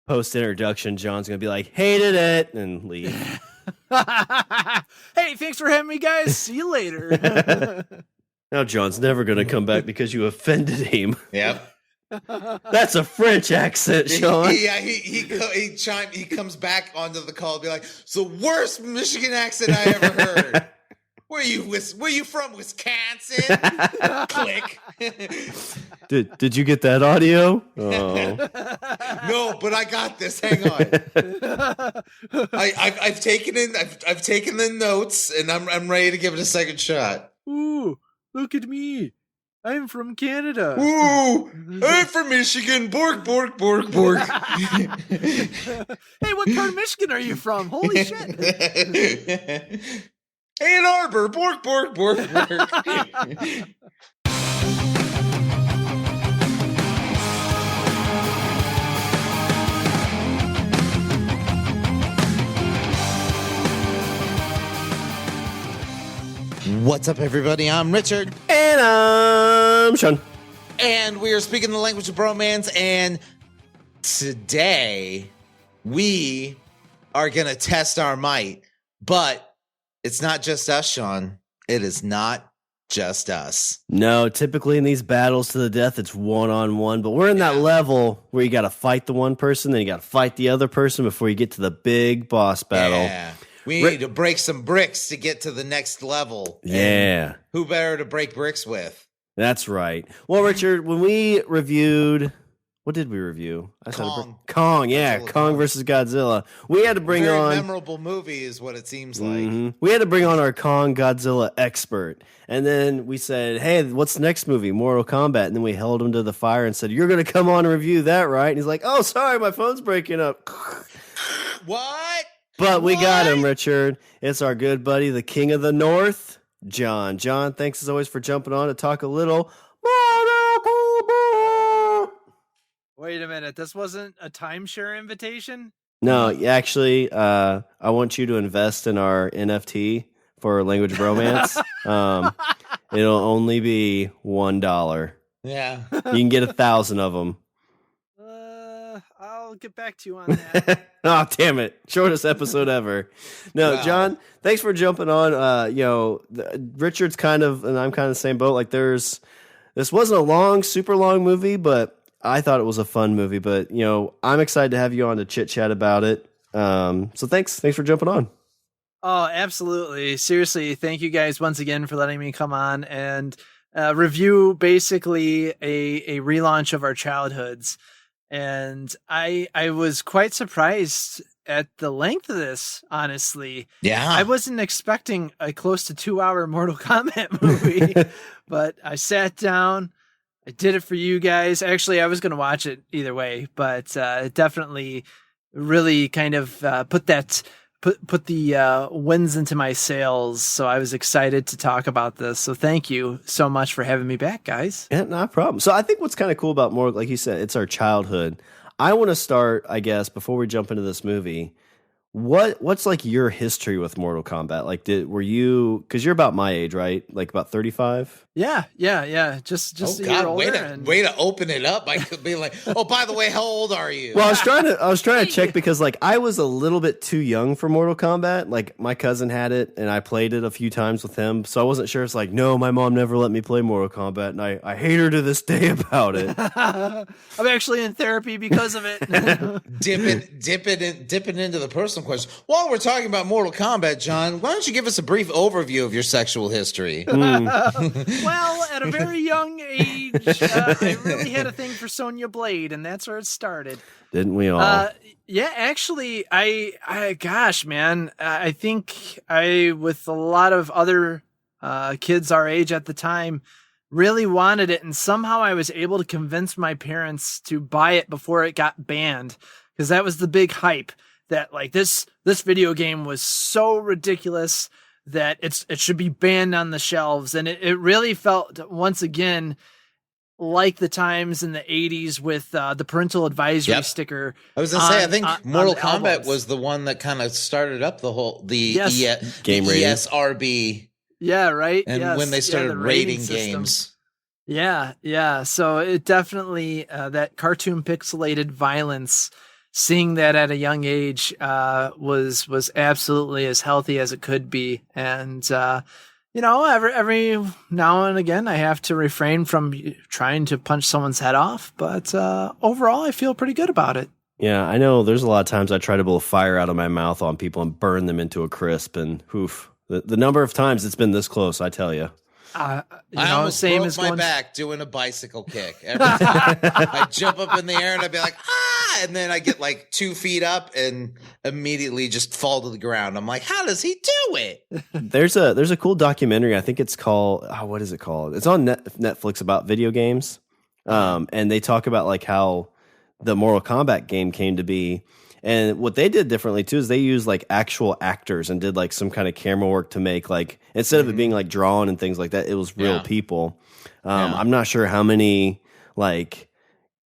post introduction, John's gonna be like, hated it, and leave. Hey, thanks for having me, guys. See you later. Now John's never gonna come back because you offended him. Yep. That's a French accent, Shawn. Yeah, he comes back onto the call and be like, it's the worst Michigan accent I ever heard. Where you from, Wisconsin? Click. Did you get that audio? Oh. No, but I got this. Hang on. I've taken the notes and I'm ready to give it a second shot. Ooh, look at me. I'm from Canada. Ooh, I'm from Michigan. Bork, bork, bork, bork. Hey, what part of Michigan are you from? Holy shit. Ann Arbor. Bork, bork, bork, bork. What's up, everybody? I'm Richard. And I'm Shawn. And we are speaking the language of bromance. And today, we are going to test our might. But it's not just us, Shawn. It is not just us. No, typically in these battles to the death, it's one-on-one. But we're in that level where you got to fight the one person, then you got to fight the other person before you get to the big boss battle. Yeah. We need to break some bricks to get to the next level. Yeah. And who better to break bricks with? That's right. Well, Richard, when we reviewed, what did we review? Kong, yeah. Kong versus Godzilla. We had to bring on... Very memorable movie is what it seems like. We had to bring on our Kong Godzilla expert. And then we said, hey, what's the next movie? Mortal Kombat. And then we held him to the fire and said, you're going to come on and review that, right? And he's like, oh, sorry, my phone's breaking up. What? But we got him, Richard. It's our good buddy, the King of the North, John. John, thanks as always for jumping on to talk a little Mortal Kombat. Wait a minute. This wasn't a timeshare invitation? No, actually, I want you to invest in our NFT for Language Bromance. It'll only be $1. Yeah. You can get 1,000 of them. I'll get back to you on that. Oh, damn it. Shortest episode ever. No, wow. John, thanks for jumping on. Richard's kind of, and I'm kind of the same boat. Like this wasn't a super long movie, but I thought it was a fun movie. But, I'm excited to have you on to chit chat about it. So thanks for jumping on. Oh, absolutely. Seriously. Thank you guys once again for letting me come on and review basically a relaunch of our childhoods. And I was quite surprised at the length of this, honestly. Yeah. I wasn't expecting a close to 2-hour Mortal Kombat movie, but I sat down. I did it for you guys. Actually, I was going to watch it either way, but it definitely really kind of put the winds into my sails. So I was excited to talk about this. So thank you so much for having me back, guys. Yeah, not a problem. So I think what's kind of cool about more, like you said, it's our childhood. I want to start, I guess, before we jump into this movie. What's like your history with Mortal Kombat? Like, were you, because you're about my age, right? Like about 35? Yeah. Just a year older. Way to open it up. I could be like, oh, by the way, how old are you? Well, I was trying to check because like I was a little bit too young for Mortal Kombat. Like my cousin had it and I played it a few times with him. So I wasn't sure. It's like, no, my mom never let me play Mortal Kombat. And I hate her to this day about it. I'm actually in therapy because of it. Dipping into the personal question. While we're talking about Mortal Kombat, John, why don't you give us a brief overview of your sexual history? Well, at a very young age, I really had a thing for Sonya Blade, and that's where it started. Didn't we all? Yeah, actually, gosh, man, I think with a lot of other kids our age at the time, really wanted it, and somehow I was able to convince my parents to buy it before it got banned, because that was the big hype. That like this video game was so ridiculous that it should be banned on the shelves. And it really felt once again like the times in the 80s with the parental advisory sticker. I was gonna say, I think Mortal Kombat was the one that kind of started up the game rating. ESRB. Yeah, right. And when they started rating games. Yeah. So it definitely that cartoon pixelated violence seeing that at a young age was absolutely as healthy as it could be. And every now and again, I have to refrain from trying to punch someone's head off. But overall, I feel pretty good about it. Yeah, I know there's a lot of times I try to blow fire out of my mouth on people and burn them into a crisp. And the number of times it's been this close, I tell you. I almost broke my back doing a bicycle kick. Every time I jump up in the air and I'd be like, ah, and then I get like 2 feet up and immediately just fall to the ground. I'm like, how does he do it? There's a cool documentary. I think it's called, what is it called? It's on Netflix about video games. And they talk about like how the Mortal Kombat game came to be. And what they did differently too is they used like actual actors and did like some kind of camera work to make like, instead of it being like drawn and things like that, it was real people. I'm not sure how many like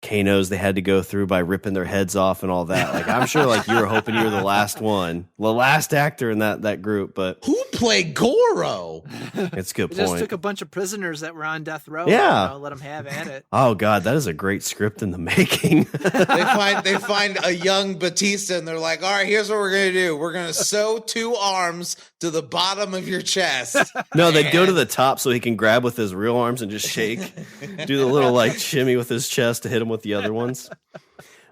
Kanos they had to go through by ripping their heads off and all that. Like I'm sure like you were hoping you were the last one, the last actor in that group. But who played Goro? It's a good point. Just took a bunch of prisoners that were on death row. Yeah, let them have at it. Oh God, that is a great script in the making. They find a young Batista and they're like, all right, here's what we're gonna do. We're gonna sew 2 arms to the bottom of your chest. No, they'd go to the top so he can grab with his real arms and just shake, do the little like shimmy with his chest to hit him with the other ones.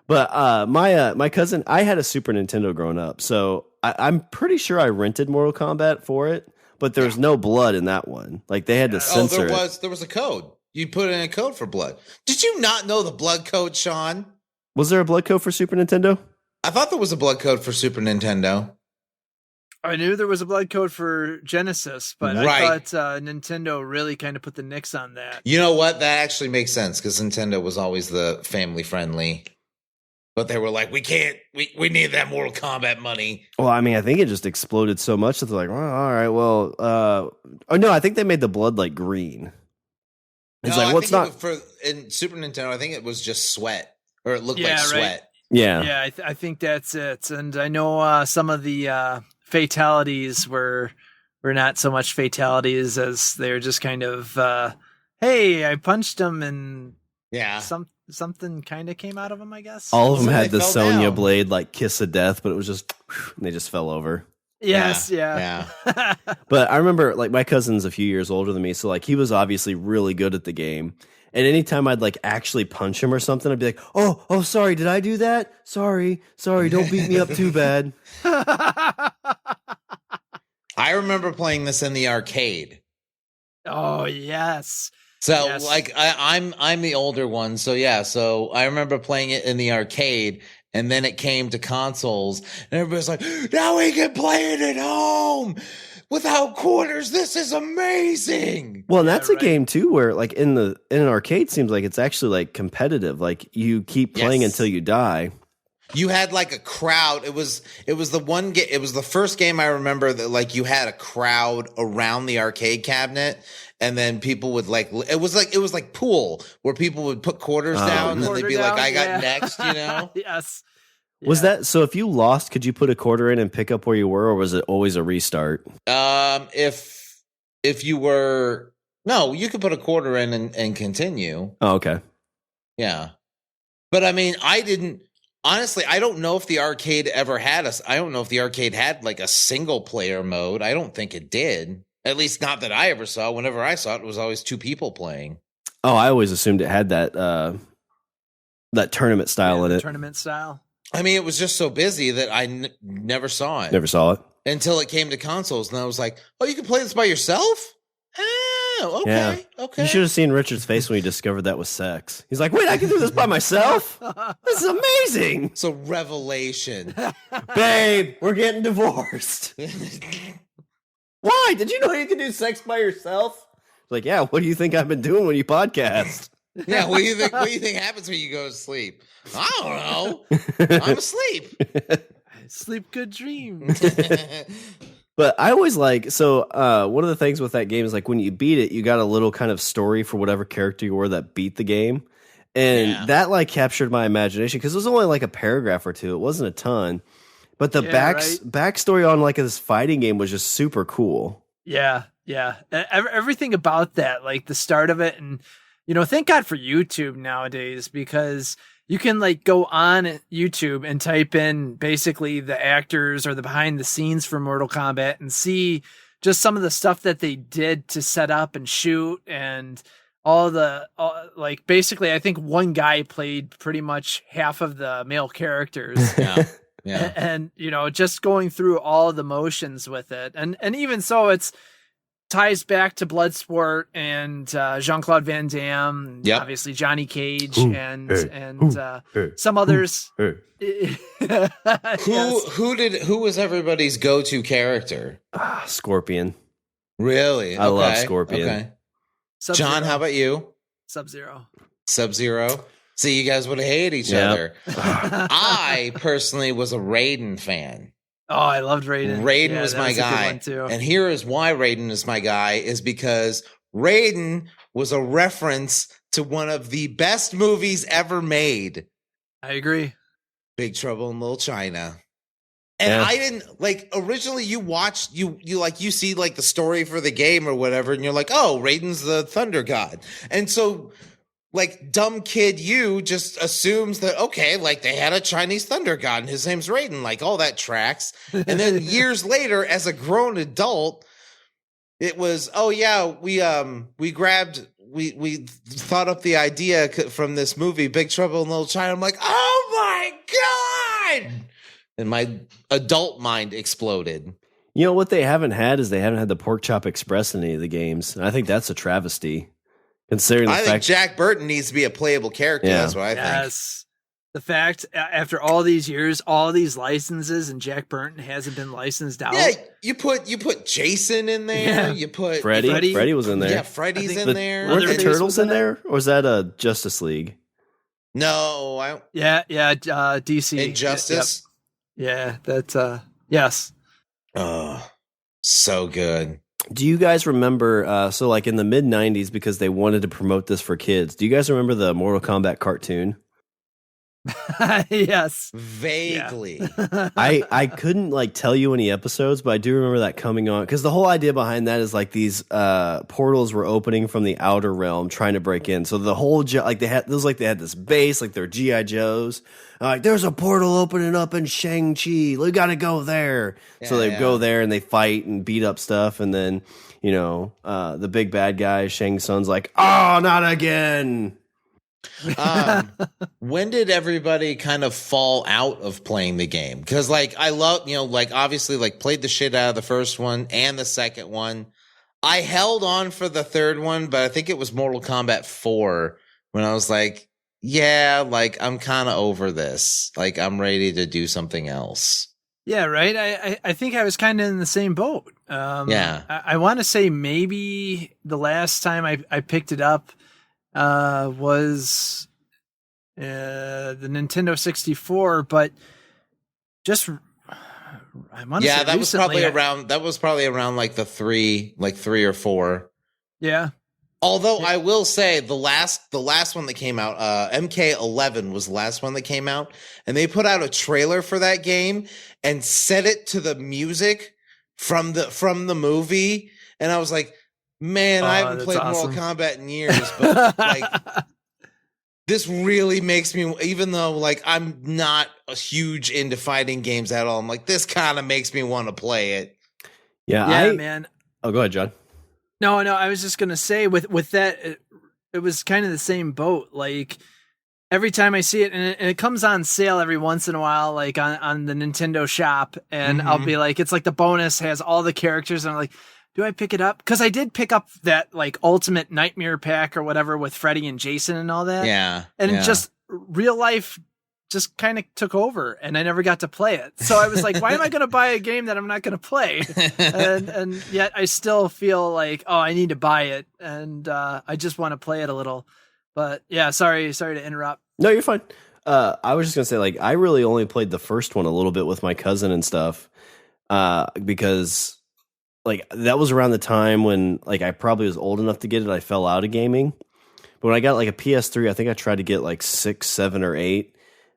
But my cousin, I had a Super Nintendo growing up, so I'm pretty sure I rented Mortal Kombat for it, but there was no blood in that one. Like they had to censor it. There was a code. You put in a code for blood. Did you not know the blood code, Shawn? Was there a blood code for Super Nintendo? I thought there was a blood code for Super Nintendo. I knew there was a blood code for Genesis, but I thought Nintendo really kind of put the nix on that. You know what? That actually makes sense because Nintendo was always the family friendly. But they were like, we need that Mortal Kombat money. Well, I mean, I think it just exploded so much that they're like, well, all right, well, oh no, I think they made the blood like green. It's like, what's not in Super Nintendo? I think it was just sweat, or it looked like sweat. Yeah, I think that's it. And I know some of the fatalities were not so much fatalities as they were just kind of, hey, I punched him and something kind of came out of him, I guess. All of them had the Sonya blade like kiss of death, but it was just they just fell over. Yes, yeah. But I remember like my cousin's a few years older than me, so like he was obviously really good at the game. And anytime I'd like actually punch him or something, I'd be like, "Oh, sorry, did I do that? Sorry, don't beat me up too bad." I remember playing this in the arcade. Oh yes. So like I'm the older one, so so I remember playing it in the arcade, and then it came to consoles, and everybody's like, "Now we can play it at home without quarters. This is amazing." Well, and that's a game too where like in an arcade seems like it's actually like competitive. Like you keep playing until you die. You had like a crowd. It was the one game. It was the first game I remember that like you had a crowd around the arcade cabinet, and then people would like it was like pool where people would put quarters down, and they'd be like, "I got next," you know? Yes. Yeah. Was that so? If you lost, could you put a quarter in and pick up where you were, or was it always a restart? If you were you could put a quarter in and continue. Oh, okay. Yeah, but I mean, honestly, I don't know if the arcade ever had I don't know if the arcade had like a single player mode. I don't think it did. At least not that I ever saw. Whenever I saw it, it was always 2 people playing. Oh, I always assumed it had that tournament style in it. Tournament style. I mean, it was just so busy that I never saw it. Never saw it. Until it came to consoles, and I was like, oh, you can play this by yourself? Oh, okay, okay. You should have seen Richard's face when he discovered that was sex. He's like, wait, I can do this by myself? This is amazing. It's a revelation. Babe, we're getting divorced. Why? Did you know you can do sex by yourself? Like, yeah, what do you think I've been doing when you podcast? Yeah, what do you think happens when you go to sleep? I don't know. I'm asleep. Sleep good dreams. But I always like, so one of the things with that game is like when you beat it, you got a little kind of story for whatever character you were that beat the game. And that like captured my imagination because it was only like a paragraph or two. It wasn't a ton. But the backstory on like this fighting game was just super cool. Yeah. Everything about that, like the start of it. And, thank God for YouTube nowadays because you can like go on YouTube and type in basically the actors or the behind the scenes for Mortal Kombat and see just some of the stuff that they did to set up and shoot and all the like basically I think one guy played pretty much half of the male characters. Yeah. And you know, just going through all the motions with it. And even so it's ties back to Bloodsport and Jean-Claude Van Damme, obviously Johnny Cage and some others. Who was everybody's go-to character? Scorpion. Really? I love Scorpion. Okay. John, how about you? Sub-Zero. Sub-Zero. See, you guys would hate each other. I personally was a Raiden fan. Oh, I loved Raiden. Raiden was my guy. And here is why Raiden is my guy, is because Raiden was a reference to one of the best movies ever made. I agree. Big Trouble in Little China. And I didn't like originally you watched you see like the story for the game or whatever, and you're like, oh, Raiden's the Thunder God. And so like dumb kid you just assumes that, okay, like they had a Chinese thunder god and his name's Raiden, like all that tracks. And then years later, as a grown adult, it was, oh yeah, we thought up the idea from this movie, Big Trouble in Little China. I'm like, oh my God. And my adult mind exploded. You know what they haven't had is they haven't had the Pork Chop Express in any of the games. And I think that's a travesty. Considering the think Jack Burton needs to be a playable character. Yeah. That's what I think. Yes. The fact, after all these years, all these licenses, and Jack Burton hasn't been licensed out. Yeah, you put Jason in there. Yeah. You put Freddy. Freddy was in there. Yeah, Freddy's in there. Weren't the Turtles in there? Or was that a Justice League? No. DC. Injustice? Yeah, that's, yes. Oh, so good. Do you guys remember, so like in the mid-90s, because they wanted to promote this for kids, do you guys remember the Mortal Kombat cartoon? Yes. Vaguely. Yeah. I couldn't like tell you any episodes, but I do remember that coming on, because the whole idea behind that is like these portals were opening from the outer realm trying to break in. So the whole like they had this base, like their G.I. Joes. Like there's a portal opening up in Shang-Chi. We got to go there. Yeah, so they go there and they fight and beat up stuff, and then you know the big bad guy Shang Tsung's like, oh, not again. When did everybody kind of fall out of playing the game? Because like I love, you know, like obviously like played the shit out of the first one and the second one. I held on for the third one, but I think it was Mortal Kombat 4 when I was like, yeah, like I'm kind of over this. Like I'm ready to do something else. Yeah, right. I think I was kind of in the same boat. I want to say maybe the last time I picked it up was the Nintendo 64, but just I want to say that was probably around like the 3 or 4. Yeah. Although I will say the last one that came out, MK11 was the last one that came out, and they put out a trailer for that game and set it to the music from the movie, and I was like, man, I haven't played Mortal Kombat in years, but like this really makes me, even though like I'm not a huge into fighting games at all, I'm like, this kind of makes me want to play it. Yeah, man. Oh, go ahead, John. No, I was just gonna say with that, it was kind of the same boat. Like every time I see it, and it comes on sale every once in a while, like on the Nintendo shop, and I'll be like, it's like the bonus has all the characters, and I'm like, do I pick it up? Because I did pick up that like Ultimate Nightmare Pack or whatever with Freddy and Jason and all that. Yeah, and just real life just kind of took over, and I never got to play it. So I was like, why am I going to buy a game that I'm not going to play? and yet I still feel like, oh, I need to buy it, and I just want to play it a little. But yeah, sorry to interrupt. No, you're fine. I was just gonna say, like, I really only played the first one a little bit with my cousin and stuff, because like that was around the time when like I probably was old enough to get it. I fell out of gaming, but when I got like a PS3, I think I tried to get like 6, 7, or 8.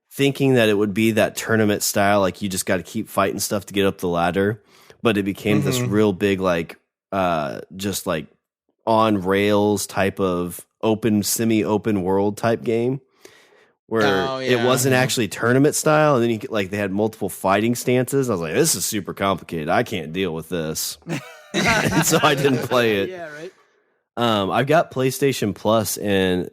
Thinking that it would be that tournament style, like you just got to keep fighting stuff to get up the ladder, but it became this real big, like, just like on rails type of semi-open world type game where it wasn't actually tournament style, and then they had multiple fighting stances. I was like, this is super complicated. I can't deal with this, so I didn't play it. Yeah, right. I've got PlayStation Plus, and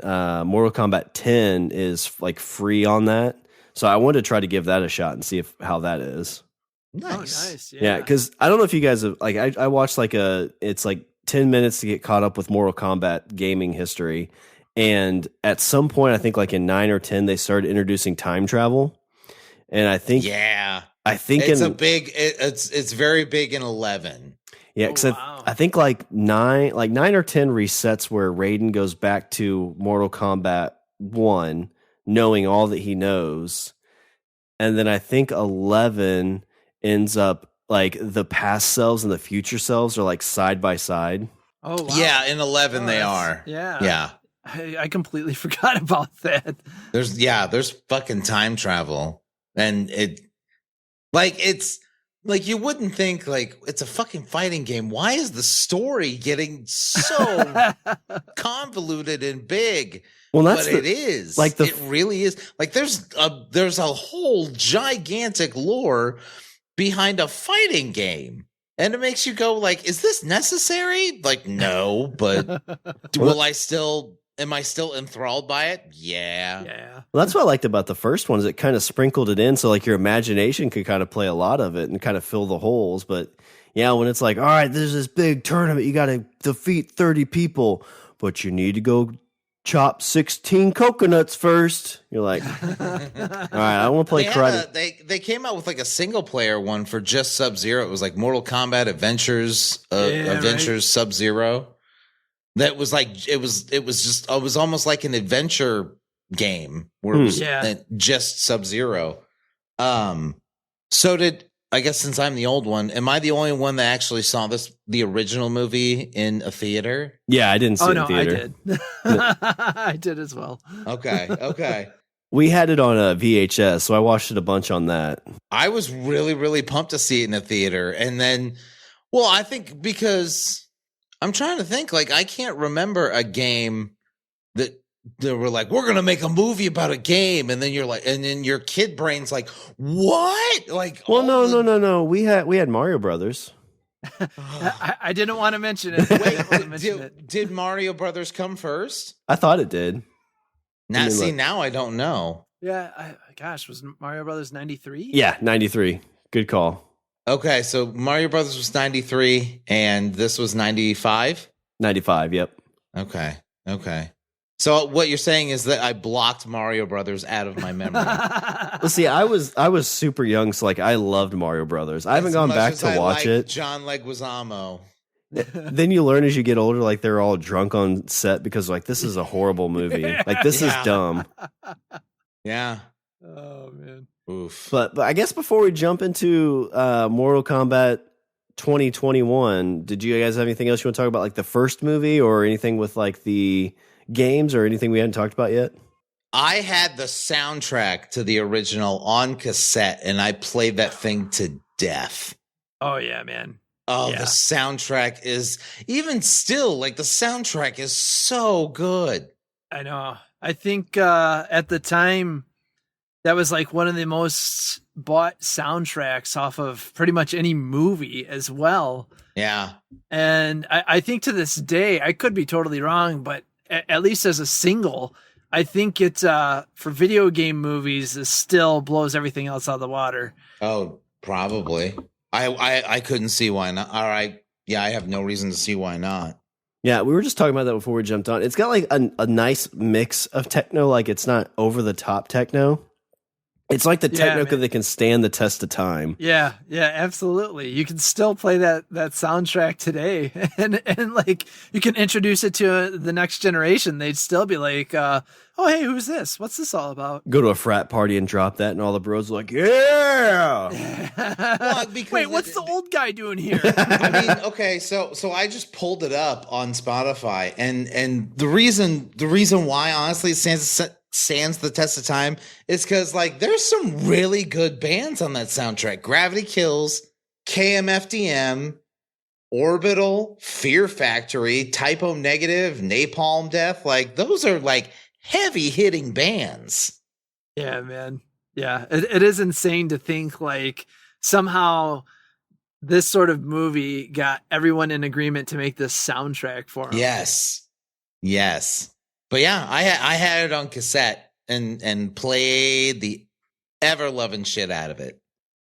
Mortal Kombat 10 is like free on that, so I wanted to try to give that a shot and see how that is. Nice. Oh, nice. Yeah, because I don't know if you guys have I watched it's like 10 minutes to get caught up with Mortal Kombat gaming history. And at some point, I think like in 9 or 10, they started introducing time travel. And I think it's very big in 11. Yeah, because I think like 9 or 10 resets where Raiden goes back to Mortal Kombat 1, knowing all that he knows. And then I think 11 ends up like the past selves and the future selves are like side by side. Oh, wow. Yeah, in 11 they are. Yeah. Yeah. I completely forgot about that. There's fucking time travel. And it's like you wouldn't think like it's a fucking fighting game. Why is the story getting so convoluted and big? Well, it is. Like it really is. Like there's a whole gigantic lore behind a fighting game. And it makes you go like, is this necessary? Like, no, but am I still enthralled by it? Yeah. Yeah. Well, that's what I liked about the first one is it kind of sprinkled it in so like your imagination could kind of play a lot of it and kind of fill the holes. But yeah, when it's like, all right, there's this big tournament, you got to defeat 30 people, but you need to go chop 16 coconuts first. You're like, all right, I want to play karate. They came out with like a single player one for just Sub-Zero. It was like Mortal Kombat Adventures Sub-Zero. That was like it was almost like an adventure game where it was just Sub-Zero. So did I guess since I'm the old one, am I the only one that actually saw the original movie in a theater? Yeah, I didn't see it in theater. I did. I did as well. Okay. We had it on a VHS, so I watched it a bunch on that. I was really, really pumped to see it in a theater. And then, well, I think because I'm trying to think, like, I can't remember a game that they were like, we're going to make a movie about a game. And then you're like, and then your kid brain's like, what? Like, well, no. We had Mario Brothers. I didn't want to mention it. Did Mario Brothers come first? I thought it did. Now I don't know. Yeah. Was Mario Brothers 93? Yeah, 93. Good call. Okay, so Mario Brothers was 93 and this was 95? 95, yep. Okay. So what you're saying is that I blocked Mario Brothers out of my memory. Well, see, I was super young, so like I loved Mario Brothers. I haven't gone back to watch it. John Leguizamo. Then you learn as you get older, like they're all drunk on set because like this is a horrible movie. Like this is dumb. Yeah. Oh man. Oof. But I guess before we jump into Mortal Kombat 2021, did you guys have anything else you want to talk about, like the first movie or anything with like the games or anything we hadn't talked about yet? I had the soundtrack to the original on cassette and I played that thing to death. Oh yeah, man. Oh, yeah. The soundtrack is even still like the soundtrack is so good. I know. I think at the time that was like one of the most bought soundtracks off of pretty much any movie as well. Yeah. And I think to this day, I could be totally wrong, but at least as a single, I think it's for video game movies, it still blows everything else out of the water. Oh, probably. I couldn't see why not. All right. Yeah, I have no reason to see why not. Yeah, we were just talking about that before we jumped on. It's got like a nice mix of techno, like it's not over the top techno. It's like the techno that can stand the test of time. Yeah, absolutely. You can still play that soundtrack today, and like you can introduce it to the next generation. They'd still be like, "Oh, hey, who's this? What's this all about?" Go to a frat party and drop that, and all the bros are like, "Yeah." Well, wait, what's the old guy doing here? I mean, okay, so I just pulled it up on Spotify, and the reason why honestly it stands the test of time is because like there's some really good bands on that soundtrack. Gravity Kills, KMFDM, Orbital, Fear Factory, Typo Negative, Napalm Death. Like those are like heavy hitting bands. Yeah, man. Yeah, it is insane to think like somehow this sort of movie got everyone in agreement to make this soundtrack for him. Yes. But yeah, I had it on cassette and played the ever loving shit out of it.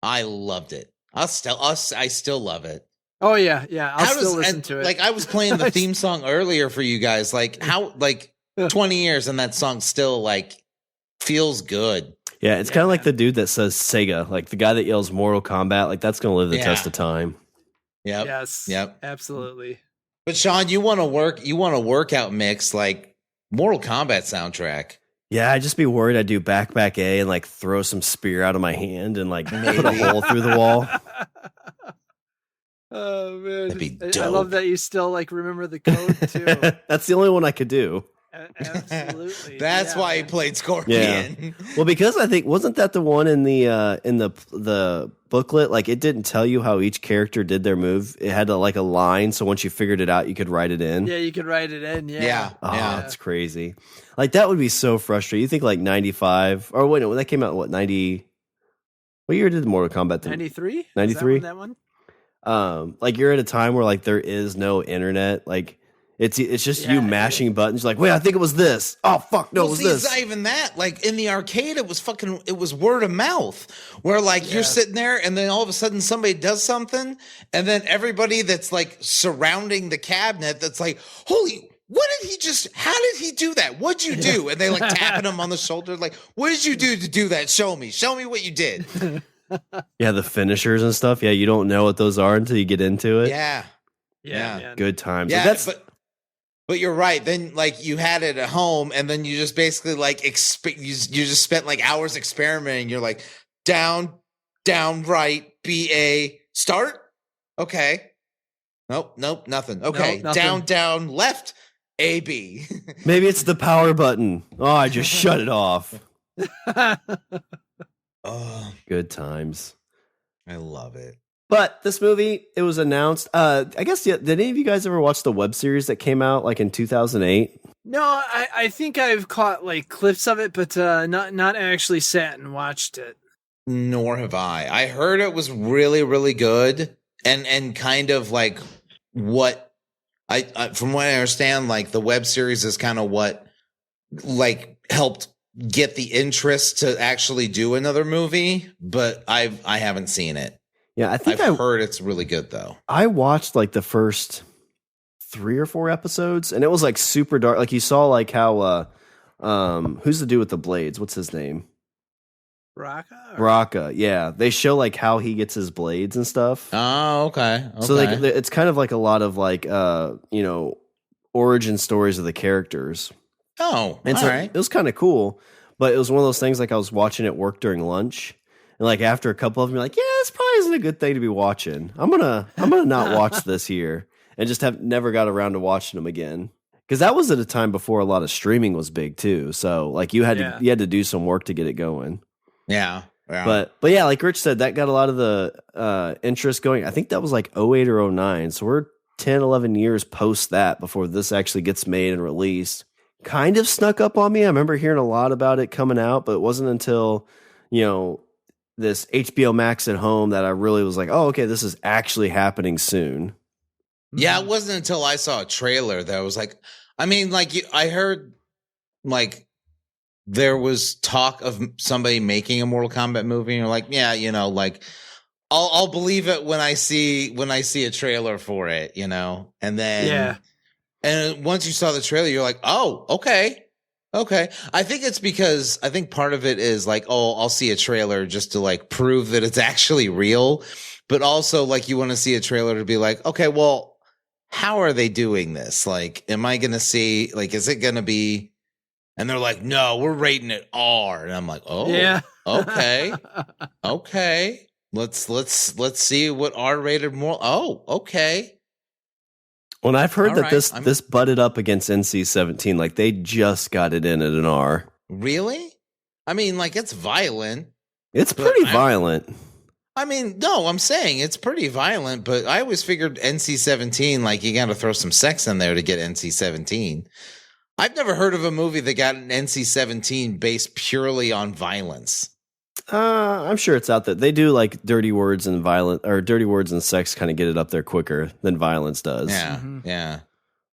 I loved it. I still love it. Oh yeah. I'll still listen to it. Like I was playing the theme song earlier for you guys. Like how 20 years and that song still like feels good. Yeah, it's kind of like the dude that says Sega, like the guy that yells Mortal Kombat, like that's going to live the test of time. Yep. Yes. Yep. Absolutely. But Shawn, you want a workout mix like Mortal Kombat soundtrack. Yeah, I'd just be worried I'd do back A and like throw some spear out of my hand and like put a hole through the wall. Oh man. That'd be dope. I love that you still like remember the code too. That's the only one I could do. Absolutely. That's why he played Scorpion. Yeah. Well, because I think wasn't that the one in the booklet? Like it didn't tell you how each character did their move. It had a line, so once you figured it out, you could write it in. Yeah, you could write it in. Yeah. That's crazy. Like that would be so frustrating. You think like 95 or wait, no, when that came out, what 90? What year did Mortal Kombat? 93. 93. That one. Like you're at a time where like there is no internet, like. It's just you mashing buttons like, wait, I think it was this. Oh fuck, no, it was this. It's not even that. Like in the arcade, it was word of mouth. Where like you're sitting there and then all of a sudden somebody does something, and then everybody that's like surrounding the cabinet that's like, holy, how did he do that? What'd you do? And they like tapping him on the shoulder, like, what did you do to do that? Show me what you did. Yeah, the finishers and stuff. Yeah, you don't know what those are until you get into it. Yeah. Man. Good times. Yeah, Like, But you're right. Then, like, you had it at home, and then you just basically like you just spent like hours experimenting. You're like down, right, BA, start. Okay. Nope, nothing. Okay, Nope, nothing. down, left, AB. maybe it's the power button. Oh, I just shut it off. Oh, Good times. I love it. But this movie, it was announced. I guess, did any of you guys ever watch the web series that came out like in 2008? No, I think I've caught like clips of it, but not actually sat and watched it. Nor have I. I heard it was really, really good, and kind of like what I from what I understand, like the web series is kind of what like helped get the interest to actually do another movie, but I haven't seen it. Yeah, I think I've heard it's really good though. I watched like the first 3 or 4 episodes, and it was like super dark. Like you saw like how who's the dude with the blades? What's his name? Raka. Yeah, they show like how he gets his blades and stuff. Oh, okay. So like it's kind of like a lot of like origin stories of the characters. Oh, and so right. It was kind of cool, but it was one of those things like I was watching at work during lunch. And like after a couple of them, you're like, yeah, this probably isn't a good thing to be watching. I'm gonna not watch this here, and just have never got around to watching them again. Because that was at a time before a lot of streaming was big too. So like you had to do some work to get it going. Yeah. But yeah, like Rich said, that got a lot of the interest going. I think that was like 08 or 09. So we're 10, 11 years post that before this actually gets made and released. Kind of snuck up on me. I remember hearing a lot about it coming out, but it wasn't until this HBO Max at home that I really was like, oh, okay, this is actually happening soon. Yeah, it wasn't until I saw a trailer that I was like, I mean, like I heard like there was talk of somebody making a Mortal Kombat movie, and you're like, yeah, like I'll believe it when I see a trailer for it, and then and once you saw the trailer, you're like, oh, okay. I think it's because I think part of it is like, oh, I'll see a trailer just to like prove that it's actually real. But also like you want to see a trailer to be like, okay, well, how are they doing this? Like, am I going to see, like, is it going to be, and they're like, no, we're rating it R. And I'm like, oh, yeah, okay. Let's see what R rated more. Oh, okay. Well, I've heard that this butted up against NC-17. Like they just got it in at an R. Really? I mean, like it's violent. It's pretty violent. I mean, no, I'm saying it's pretty violent, but I always figured NC-17, like you got to throw some sex in there to get NC-17. I've never heard of a movie that got an NC-17 based purely on violence. I'm sure it's out there. They do like dirty words and dirty words and sex kind of get it up there quicker than violence does. Yeah, yeah.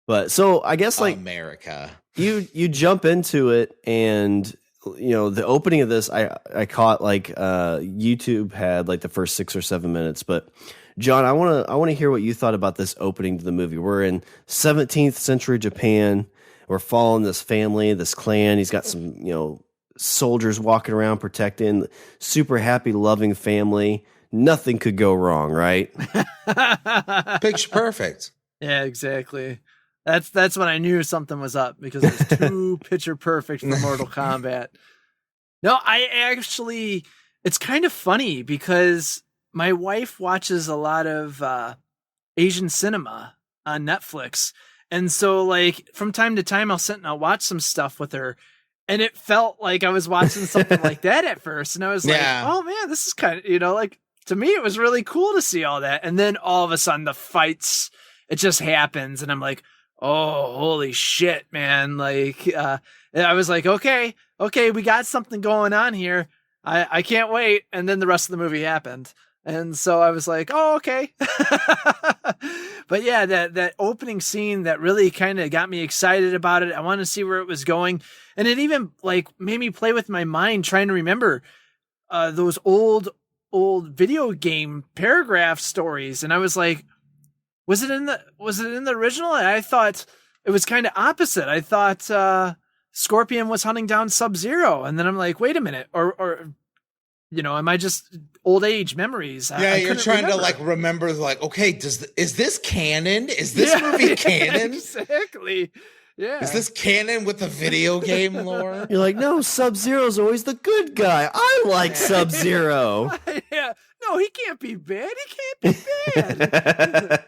But so I guess like America, you jump into it, and the opening of this, I caught like YouTube had like the first 6 or 7 minutes. But John, I want to hear what you thought about this opening to the movie. We're in 17th century Japan. We're following this family, this clan. He's got some soldiers walking around protecting, super happy, loving family. Nothing could go wrong, right? Picture perfect. Yeah, exactly. That's when I knew something was up, because it was too picture perfect for Mortal Kombat. No, it's kind of funny because my wife watches a lot of Asian cinema on Netflix. And so like from time to time I'll sit and I'll watch some stuff with her, and it felt like I was watching something like that at first. And I was like, oh man, this is kind of, like, to me, it was really cool to see all that. And then all of a sudden the fights, it just happens. And I'm like, oh, holy shit, man. Like, I was like, okay, we got something going on here. I can't wait. And then the rest of the movie happened. And so I was like, oh, okay. But yeah, that opening scene, that really kind of got me excited about it. I wanted to see where it was going. And it even like made me play with my mind, trying to remember those old video game paragraph stories. And I was like, was it in the original? And I thought it was kind of opposite. I thought Scorpion was hunting down Sub-Zero. And then I'm like, wait a minute. Or am I just old age memories? Yeah, you're trying to like remember, like, okay, is this canon? Is this movie canon? Exactly. Yeah. Is this canon with the video game lore? You're like, no, Sub-Zero's always the good guy. I like Sub-Zero. Yeah. No, he can't be bad. He can't be bad.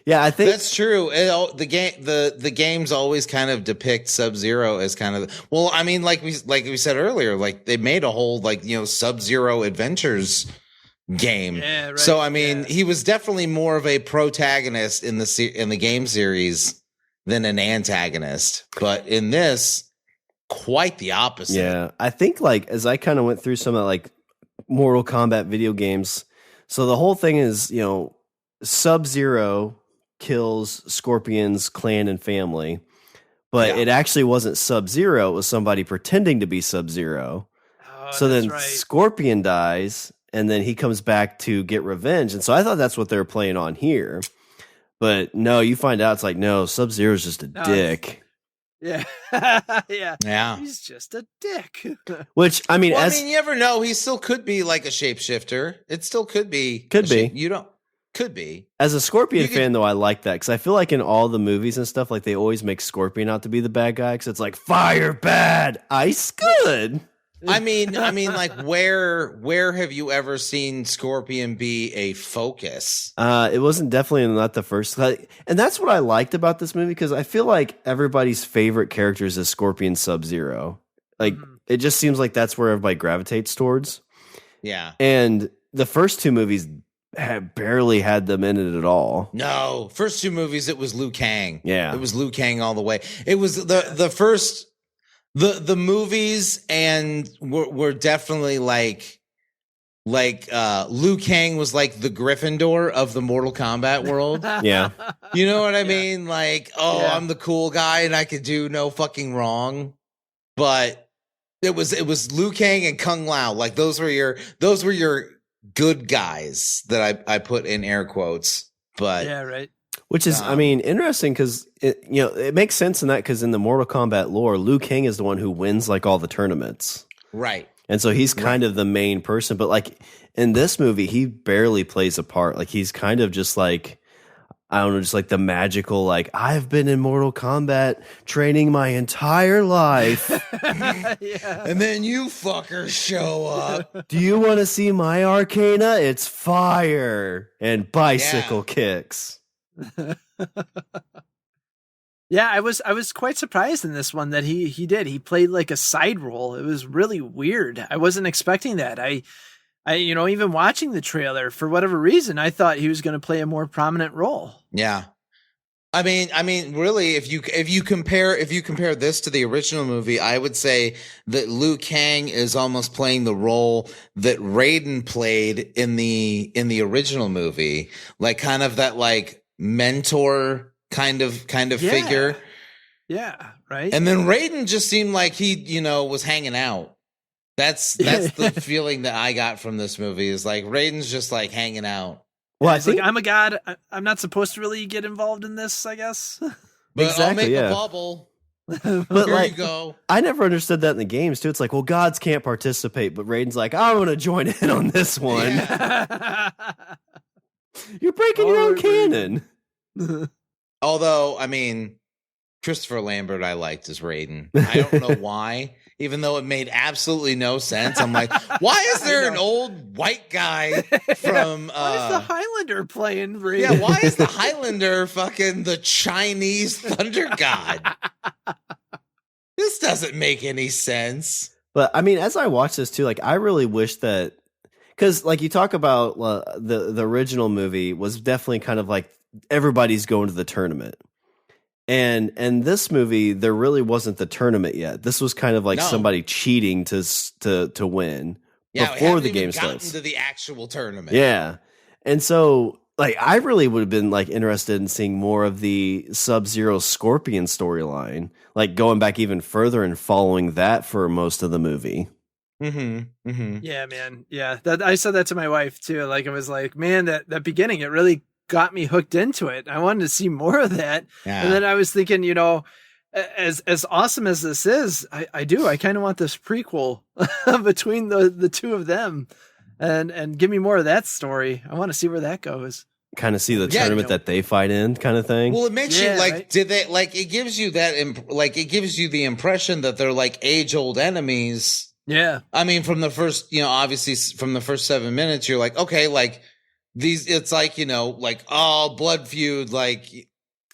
Yeah, I think that's true. The games always kind of depict Sub-Zero as kind of, well, I mean, like we said earlier, like they made a whole Sub-Zero Adventures game. Yeah, right. So I mean, he was definitely more of a protagonist in the game series than an antagonist. But in this, quite the opposite. Yeah, I think like as I kind of went through some of like Mortal Kombat video games, so the whole thing is Sub-Zero kills Scorpion's clan and family, but it actually wasn't Sub-Zero. It was somebody pretending to be Sub-Zero. Oh, so then right. Scorpion dies, and then he comes back to get revenge. And so I thought that's what they were playing on here. But no, you find out it's like, no, Sub-Zero's just a dick. Yeah. Yeah. He's just a dick. Which, I mean, you never know. He still could be like a shapeshifter. It still could be. Could be. As a Scorpion fan, though, I like that, because I feel like in all the movies and stuff, like they always make Scorpion out to be the bad guy, because it's like fire bad, ice good. I mean, like where have you ever seen Scorpion be a focus? It wasn't definitely not the first, and that's what I liked about this movie, because I feel like everybody's favorite characters is Scorpion, Sub-Zero. Like it just seems like that's where everybody gravitates towards. Yeah, and the first two movies barely had them in it at all. No, first two movies it was Liu Kang. Yeah, it was Liu Kang all the way. It was the first the movies, and were definitely like Liu Kang was like the Gryffindor of the Mortal Kombat world. Yeah, you know what I mean? Like, I'm the cool guy and I could do no fucking wrong. But it was Liu Kang and Kung Lao. Like those were your good guys that I put in air quotes. But yeah, right. Which is, I mean, interesting, because it makes sense in that, because in the Mortal Kombat lore, Liu Kang is the one who wins like all the tournaments, right? And so he's kind of the main person. But like in this movie, he barely plays a part. Like he's kind of just like, I don't know, just like the magical, like, I've been in Mortal Kombat training my entire life. Yeah. And then you fuckers show up. Do you want to see my arcana? It's fire and bicycle kicks. Yeah, I was quite surprised in this one that he played like a side role. It was really weird. I wasn't expecting that. I even watching the trailer, for whatever reason, I thought he was going to play a more prominent role. Yeah. I mean, really, if you compare this to the original movie, I would say that Liu Kang is almost playing the role that Raiden played in the original movie, like kind of that like mentor kind of figure. Yeah, right. And then Raiden just seemed like he, was hanging out. That's the feeling that I got from this movie, is like Raiden's just like hanging out. Well, I think I'm a god. I'm not supposed to really get involved in this, I guess. But exactly, I'll make a bubble. But Here you go. I never understood that in the games too. It's like, well, gods can't participate, but Raiden's like, I want to join in on this one. Yeah. You're breaking your own canon. Although, I mean, Christopher Lambert I liked as Raiden. I don't know why, even though it made absolutely no sense. I'm like, why is there an old white guy from why is the Highlander playing Raiden? Yeah, why is the Highlander fucking the Chinese thunder god? This doesn't make any sense. But I mean, as I watch this too, like I really wish that, because like you talk about the original movie was definitely kind of like everybody's going to the tournament. And this movie, there really wasn't the tournament yet. This was kind of like somebody cheating to win before the game starts. To the actual tournament. Yeah, and so like I really would have been like interested in seeing more of the Sub-Zero Scorpion storyline, like going back even further and following that for most of the movie. Mm-hmm. Mm-hmm. Yeah, man. Yeah, I said that to my wife too. Like I was like, man, that beginning, it really got me hooked into it. I wanted to see more of that. Yeah. And then I was thinking, as awesome as this is, I kind of want this prequel between the two of them and give me more of that story. I want to see where that goes. Kind of see the tournament that they fight in kind of thing. Well, it makes you like, right? did they like, it gives you that, it gives you the impression that they're like age old enemies. Yeah. I mean, from the first, obviously from the first 7 minutes, you're like, okay, like, it's like, like, oh, blood feud, like,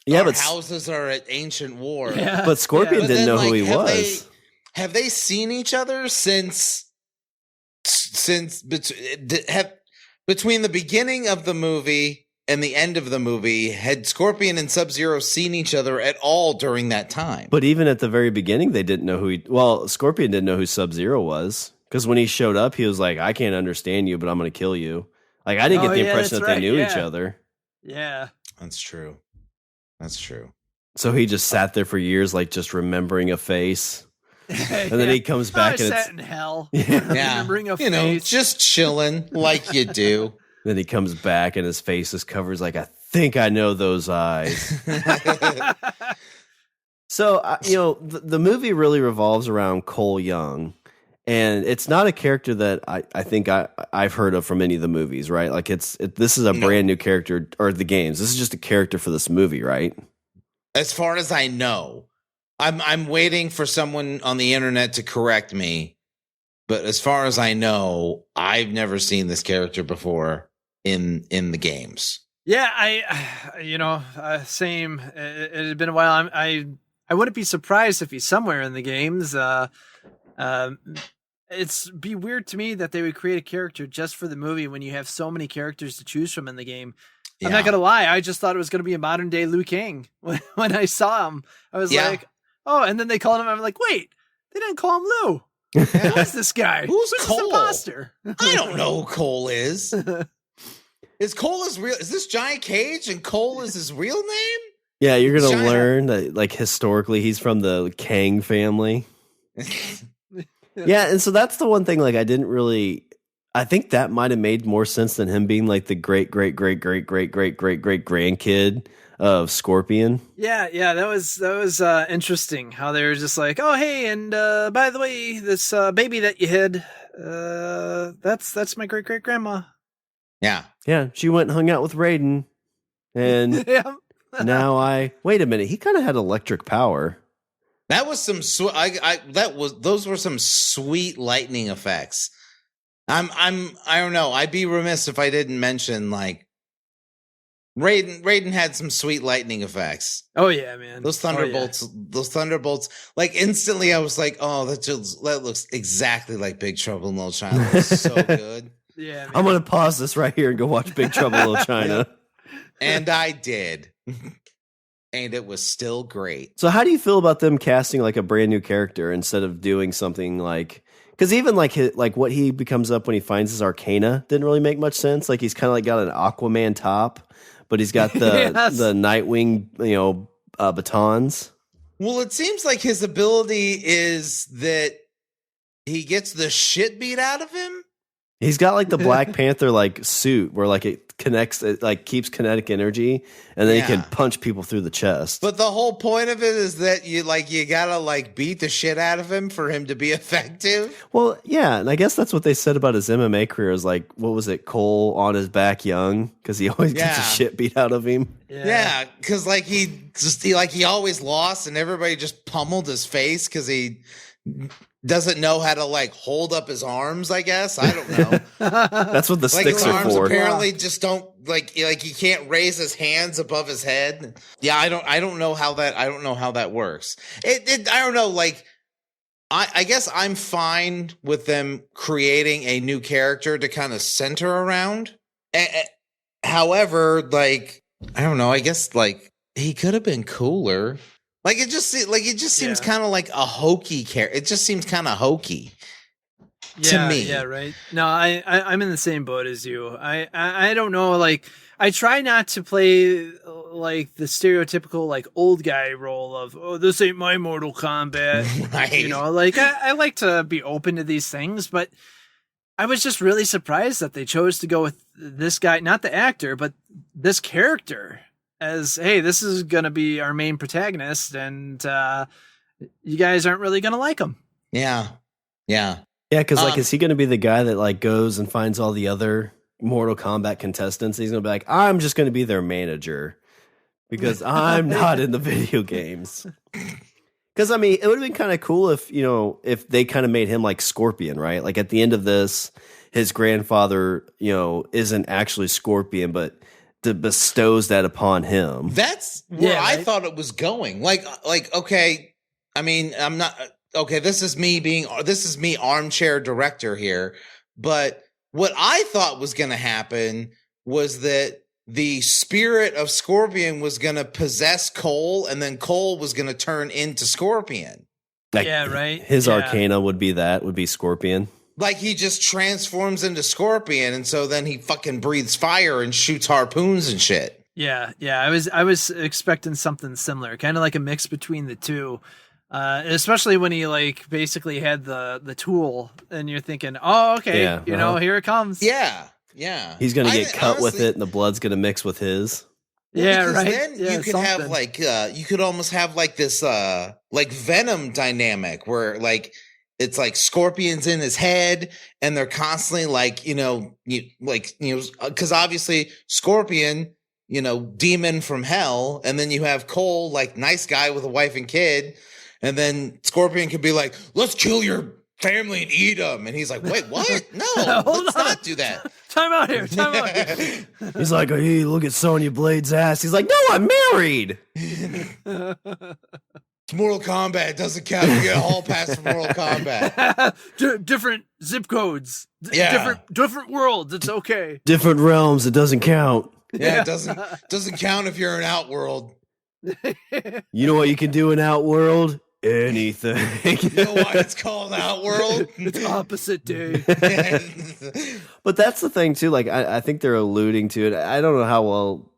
but houses are at ancient war. Yeah. But Scorpion didn't know who he was. Have they seen each other since between the beginning of the movie and the end of the movie? Had Scorpion and Sub-Zero seen each other at all during that time? But even at the very beginning, they didn't know Scorpion didn't know who Sub-Zero was, because when he showed up, he was like, I can't understand you, but I'm going to kill you. Like, I didn't get the impression that they knew each other. Yeah. That's true. So he just sat there for years, like, just remembering a face. And then he comes back and sat in hell. Yeah. Remembering a face. Just chilling like you do. Then he comes back and his face is covered, like, I think I know those eyes. So, the movie really revolves around Cole Young. And it's not a character that I think I've heard of from any of the movies, right? Like this is a brand new character, or the games. This is just a character for this movie, right? As far as I know, I'm waiting for someone on the internet to correct me. But as far as I know, I've never seen this character before in the games. Yeah, same. It had been a while. I wouldn't be surprised if he's somewhere in the games. It's be weird to me that they would create a character just for the movie when you have so many characters to choose from in the game. Yeah. I'm not gonna lie, I just thought it was gonna be a modern day Liu Kang when I saw him. I was like, oh, and then they called him. I'm like, wait, they didn't call him Liu. Who is this guy? Who's Cole? This imposter? I don't know who Cole is. Is Cole his real? Is this Giant Cage and Cole is his real name? Yeah, you're gonna learn that, like, historically he's from the Kang family. Yeah, and so that's the one thing, like, I think that might have made more sense than him being like the great grandkid of Scorpion. Yeah, that was interesting how they were just like, oh hey, and by the way, this baby that you hid, that's my great grandma. Yeah, she went and hung out with Raiden, and now wait a minute, he kind of had electric power. That was some those were some sweet lightning effects. I don't know. I'd be remiss if I didn't mention, like, Raiden had some sweet lightning effects. Oh yeah, man. Those thunderbolts, like, instantly I was like, oh, that looks exactly like Big Trouble in Little China. It was so good. Yeah, man. I'm gonna pause this right here and go watch Big Trouble in Little China. And I did. and it was still great. So how do you feel about them casting like a brand new character instead of doing something like, because even like what he becomes up when he finds his arcana didn't really make much sense. Like he's kind of like got an Aquaman top, but he's got the the Nightwing, batons. Well, it seems like his ability is that he gets the shit beat out of him. He's got like the Black Panther like suit where like it connects, it like keeps kinetic energy, and then he can punch people through the chest. But the whole point of it is that you gotta like beat the shit out of him for him to be effective. Well, yeah, and I guess that's what they said about his MMA career is like, what was it, Cole on his back young, because he always gets the shit beat out of him. Yeah, because like he always lost, and everybody just pummeled his face because he doesn't know how to like hold up his arms, I guess. I don't know. That's what the sticks his are arms for. Apparently just don't like he can't raise his hands above his head. Yeah, I don't know how that works. I don't know, like I guess I'm fine with them creating a new character to kind of center around. However, like I don't know, I guess like he could have been cooler. Like it just seems kind of like a hokey character. It just seems kind of hokey to me. Yeah, right. No, I'm in the same boat as you. I don't know. Like I try not to play like the stereotypical like old guy role of, oh, this ain't my Mortal Kombat. Right. You know, like I like to be open to these things, but I was just really surprised that they chose to go with this guy, not the actor, but this character. As, hey, this is going to be our main protagonist, and you guys aren't really going to like him. Yeah. Because like, is he going to be the guy that like goes and finds all the other Mortal Kombat contestants? He's going to be like, I'm just going to be their manager because I'm not in the video games. Because I mean, it would have been kind of cool if they kind of made him like Scorpion, right? Like at the end of this, his grandfather, isn't actually Scorpion, but bestows that upon him. That's where I thought it was going. Like, okay, I mean, I'm not okay. This is me armchair director here. But what I thought was going to happen was that the spirit of Scorpion was going to possess Cole, and then Cole was going to turn into Scorpion. Like, right. His arcana would be Scorpion. Like he just transforms into Scorpion, and so then he fucking breathes fire and shoots harpoons and shit. Yeah. I was expecting something similar, kind of like a mix between the two. Especially when he like basically had the tool, and you're thinking, oh, okay, here it comes. Yeah. He's gonna get cut with it, and the blood's gonna mix with his. Well, right. Then you could have like you could almost have like this like Venom dynamic where like. It's like Scorpion's in his head, and they're constantly like, because obviously Scorpion, demon from hell, and then you have Cole, like nice guy with a wife and kid, and then Scorpion could be like, let's kill your family and eat them, and he's like, wait, what? No, let's not do that. Time out here. He's like, hey, look at Sonya Blade's ass. He's like, no, I'm married. It's Mortal Kombat. It doesn't count. You get a hall pass for Mortal Kombat. Different zip codes. Yeah. Different worlds. It's okay. Different realms. It doesn't count. Yeah, it doesn't count if you're in Outworld. You know what you can do in Outworld? Anything. You know why it's called Outworld? It's opposite day. But that's the thing too. Like I think they're alluding to it. I don't know how well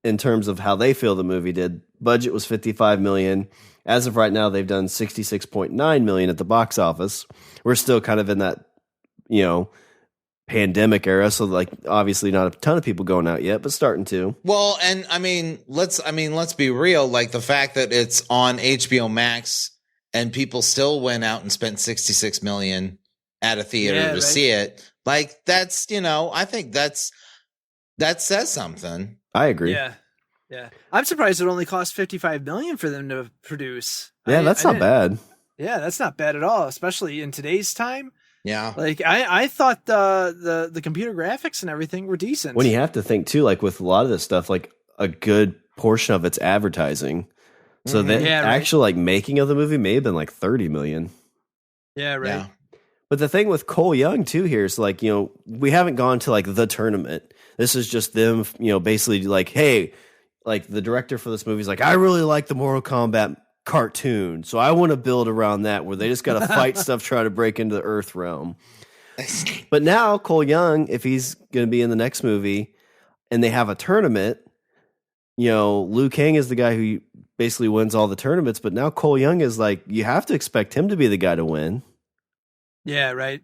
in terms of how they feel the movie did. Budget was $55 million. As of right now, they've done $66.9 million at the box office. We're still kind of in that, pandemic era. So like, obviously not a ton of people going out yet, but starting to. Well, and let's be real. Like the fact that it's on HBO Max and people still went out and spent $66 million at a theater to see it. Like that's, I think that says something. I agree. Yeah. I'm surprised it only cost $55 million for them to produce. Yeah, that's not bad. Yeah, that's not bad at all, especially in today's time. Yeah. Like I thought the computer graphics and everything were decent. When you have to think too, like with a lot of this stuff, like a good portion of it's advertising. So the actual like making of the movie may have been like $30 million. Yeah, right. Yeah. But the thing with Cole Young too here is like, we haven't gone to like the tournament. This is just them, basically like, hey, like the director for this movie is like, I really like the Mortal Kombat cartoon, so I want to build around that where they just got to fight stuff trying to break into the Earth realm. But now Cole Young, if he's going to be in the next movie and they have a tournament, you know, Liu Kang is the guy who basically wins all the tournaments, but now Cole Young is like, you have to expect him to be the guy to win. Yeah, right.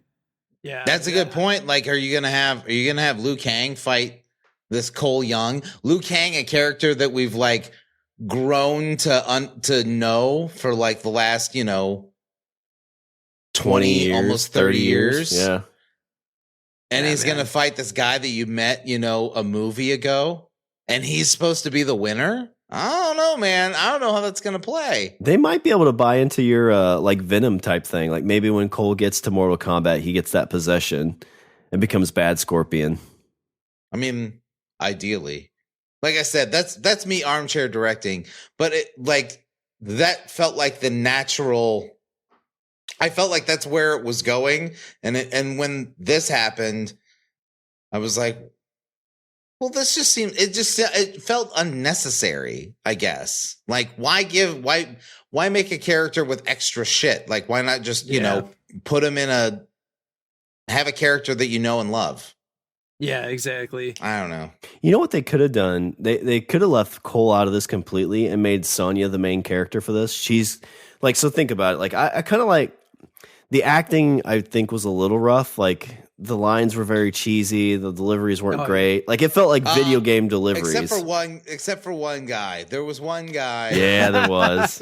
Yeah. That's a good point. Like, are you gonna have Liu Kang fight this Cole Young? Liu Kang, a character that we've like grown to know for like the last, you know, 20 years, almost 30 years. Yeah. And he's going to fight this guy that you met, you know, a movie ago, and he's supposed to be the winner. I don't know, man. I don't know how that's going to play. They might be able to buy into your like Venom type thing. Like maybe when Cole gets to Mortal Kombat, he gets that possession and becomes Bad Scorpion. I mean, ideally. Like I said, that's me armchair directing, but it like that felt like the natural. I felt like that's where it was going, and when this happened, I was like, well, this just seemed it felt unnecessary, I guess. Like, why make a character with extra shit? Like, why not just you know put him have a character that you know and love? Yeah, exactly. I don't know. You know what they could have done? They could have left Cole out of this completely and made Sonya the main character for this. She's like, so think about it. Like, I kind of like the acting, I think, was a little rough. Like, the lines were very cheesy. The deliveries weren't great. Like, it felt like video game deliveries. Except for one guy. There was one guy. Yeah, there was.